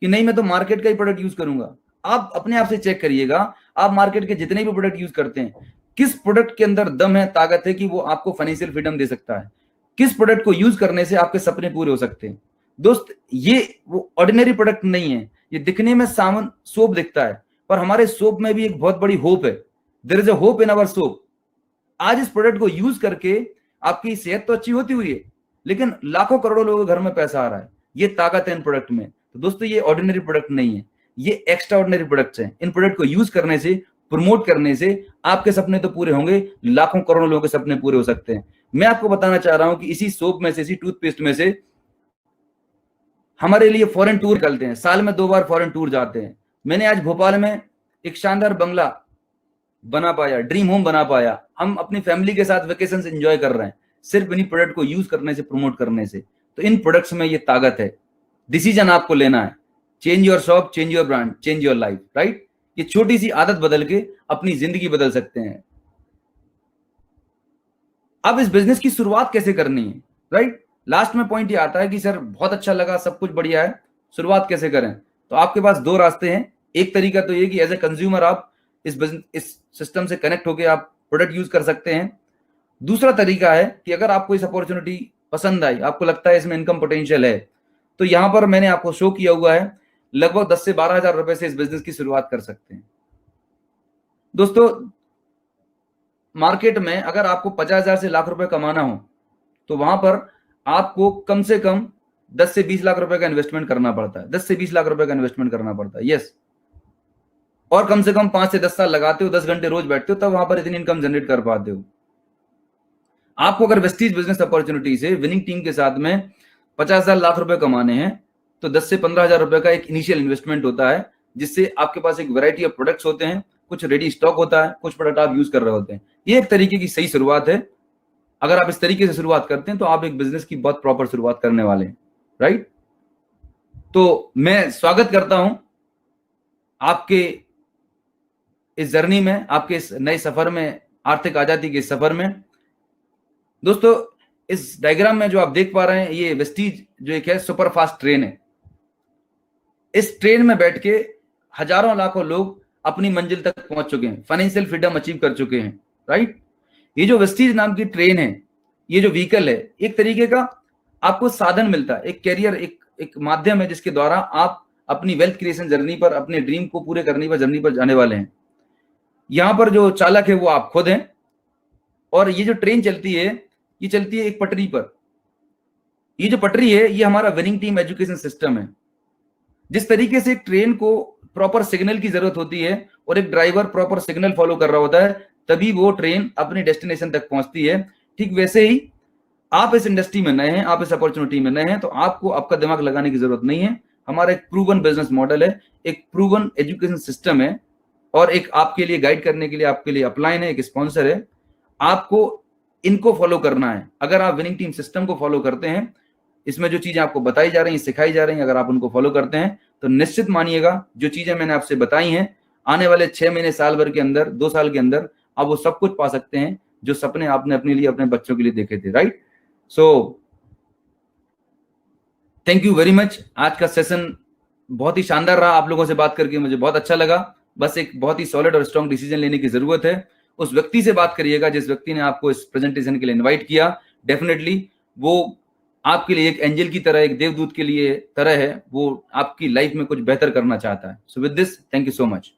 B: कि नहीं मैं तो मार्केट का ही प्रोडक्ट यूज करूंगा। आप अपने आप से चेक करिएगा, आप मार्केट के जितने भी प्रोडक्ट यूज करते हैं, किस प्रोडक्ट के अंदर दम है, ताकत है कि वो आपको फाइनेंशियल फ्रीडम दे सकता है, किस प्रोडक्ट को यूज करने से आपके सपने पूरे हो सकते हैं। दोस्त ये वो ऑर्डिनरी प्रोडक्ट नहीं है। ये दिखने में सामान सोप दिखता है, पर हमारे सोप में भी एक बहुत बड़ी होप है। There is a hope in our soap. आज इस प्रोडक्ट को यूज करके आपकी सेहत तो अच्छी होती हुई है, लेकिन लाखों करोड़ों लोगों के घर में पैसा आ रहा है। ये ताकत है इन प्रोडक्ट में। तो दोस्तों ये ऑर्डिनरी प्रोडक्ट नहीं है, ये एक्स्ट्रा ऑर्डिनरी प्रोडक्ट्स हैं। इन प्रोडक्ट को यूज करने से, प्रमोट करने से आपके सपने तो पूरे होंगे, लाखों करोड़ों लोगों के सपने पूरे हो सकते हैं। मैं आपको बताना चाह रहा हूं कि इसी सोप में से, इसी टूथपेस्ट में से हमारे लिए फॉरेन टूर निकलते हैं, साल में 2 बार फॉरेन टूर जाते हैं। मैंने आज भोपाल में एक शानदार बंगला बना पाया, ड्रीम होम बना पाया। हम अपनी फैमिली के साथ वेकेशन एंजॉय कर रहे हैं, सिर्फ इन्हीं प्रोडक्ट को यूज करने से, प्रमोट करने से। तो इन प्रोडक्ट्स में ये ताकत है। डिसीजन आपको लेना है। Change your shop, change your brand, change your life, right. ये छोटी सी आदत बदल के अपनी जिंदगी बदल सकते हैं। अब इस बिजनेस की शुरुआत कैसे करनी है, राइट। लास्ट में पॉइंट ये आता है कि सर बहुत अच्छा लगा, सब कुछ बढ़िया है, शुरुआत कैसे करें? तो आपके पास 2 रास्ते हैं। एक तरीका तो ये कि एज ए कंज्यूमर आप इस सिस्टम से कनेक्ट होकर आप प्रोडक्ट यूज कर सकते हैं। दूसरा तरीका है कि अगर आपको इस अपॉर्चुनिटी पसंद आई, आपको लगता है इसमें इनकम पोटेंशियल है, तो यहां पर मैंने आपको शो किया हुआ है लगभग 10 से 12 हजार रुपए से इस बिजनेस की शुरुआत कर सकते हैं। दोस्तों, मार्केट में अगर आपको 50,000 से लाख रुपए कमाना हो तो वहां पर आपको कम से कम 10 से 20 लाख रुपए का इन्वेस्टमेंट करना पड़ता है। 10 से 20 लाख रुपए का इन्वेस्टमेंट करना पड़ता है, यस। और कम से कम 5 से 10 साल लगाते हो, 10 घंटे रोज बैठते हो, तब वहां पर इतनी इनकम जनरेट कर पाते हो। आपको अगर वेस्टीज बिजनेस अपॉर्चुनिटी से विनिंग टीम के साथ में 50,000 लाख रुपए कमाने हैं तो 10 से 15,000 रुपए का एक इनिशियल इन्वेस्टमेंट होता है, जिससे आपके पास एक वैरायटी ऑफ प्रोडक्ट्स होते हैं, कुछ रेडी स्टॉक होता है, कुछ प्रोडक्ट आप यूज कर रहे होते हैं। ये एक तरीके की सही शुरुआत है। अगर आप इस तरीके से शुरुआत करते हैं तो आप एक बिजनेस की बहुत प्रॉपर शुरुआत करने वाले हैं, राइट। तो मैं स्वागत करता हूं आपके इस जर्नी में, आपके इस नए सफर में, आर्थिक आजादी के सफर में। दोस्तों, इस डायग्राम में जो आप देख पा रहे हैं, ये वेस्टीज जो एक है सुपर फास्ट ट्रेन है। इस ट्रेन में बैठ के हजारों लाखों लोग अपनी मंजिल तक पहुंच चुके हैं, फाइनेंशियल फ्रीडम अचीव कर चुके हैं, राइट। ये जो वेस्टीज नाम की ट्रेन है, ये जो व्हीकल है, एक तरीके का आपको साधन मिलता है, एक कैरियर, एक माध्यम है जिसके द्वारा आप अपनी वेल्थ क्रिएशन जर्नी पर, अपने ड्रीम को पूरे करने पर जर्नी पर जाने वाले हैं। यहां पर जो चालक है वो आप खुद हैं, और ये जो ट्रेन चलती है, ये चलती है एक पटरी पर। ये जो पटरी है, ये हमारा विनिंग टीम एजुकेशन सिस्टम है। जिस तरीके से एक ट्रेन को प्रॉपर सिग्नल की जरूरत होती है और एक ड्राइवर प्रॉपर सिग्नल फॉलो कर रहा होता है, तभी वो ट्रेन अपनी डेस्टिनेशन तक पहुंचती है। ठीक वैसे ही आप इस इंडस्ट्री में नए हैं, आप इस अपॉर्चुनिटी में नए हैं, तो आपको आपका दिमाग लगाने की जरूरत नहीं है। हमारा एक प्रूवन बिजनेस मॉडल है, एक प्रूवन एजुकेशन सिस्टम है, और एक आपके लिए गाइड करने के लिए आपके लिए अपलाइन है, एक स्पॉन्सर है। आपको इनको फॉलो करना है। अगर आप विनिंग टीम सिस्टम को फॉलो करते हैं, इसमें जो चीजें आपको बताई जा रही हैं, सिखाई जा रही हैं, अगर आप उनको फॉलो करते हैं, तो निश्चित मानिएगा जो चीजें मैंने आपसे बताई हैं, आने वाले 6 महीने, साल भर के अंदर, 2 साल के अंदर आप वो सब कुछ पा सकते हैं जो सपने आपने अपने लिए, अपने बच्चों के लिए देखे थे, right. So thank you very much. आज का सेशन बहुत ही शानदार रहा, आप लोगों से बात करके मुझे बहुत अच्छा लगा। बस एक बहुत ही सॉलिड और स्ट्रॉन्ग डिसीजन लेने की जरूरत है। उस व्यक्ति से बात करिएगा जिस व्यक्ति ने आपको इस प्रेजेंटेशन के लिए इनवाइट किया। डेफिनेटली वो आपके लिए एक एंजल की तरह, एक देवदूत के लिए तरह है, वो आपकी लाइफ में कुछ बेहतर करना चाहता है। So with this, thank you so much.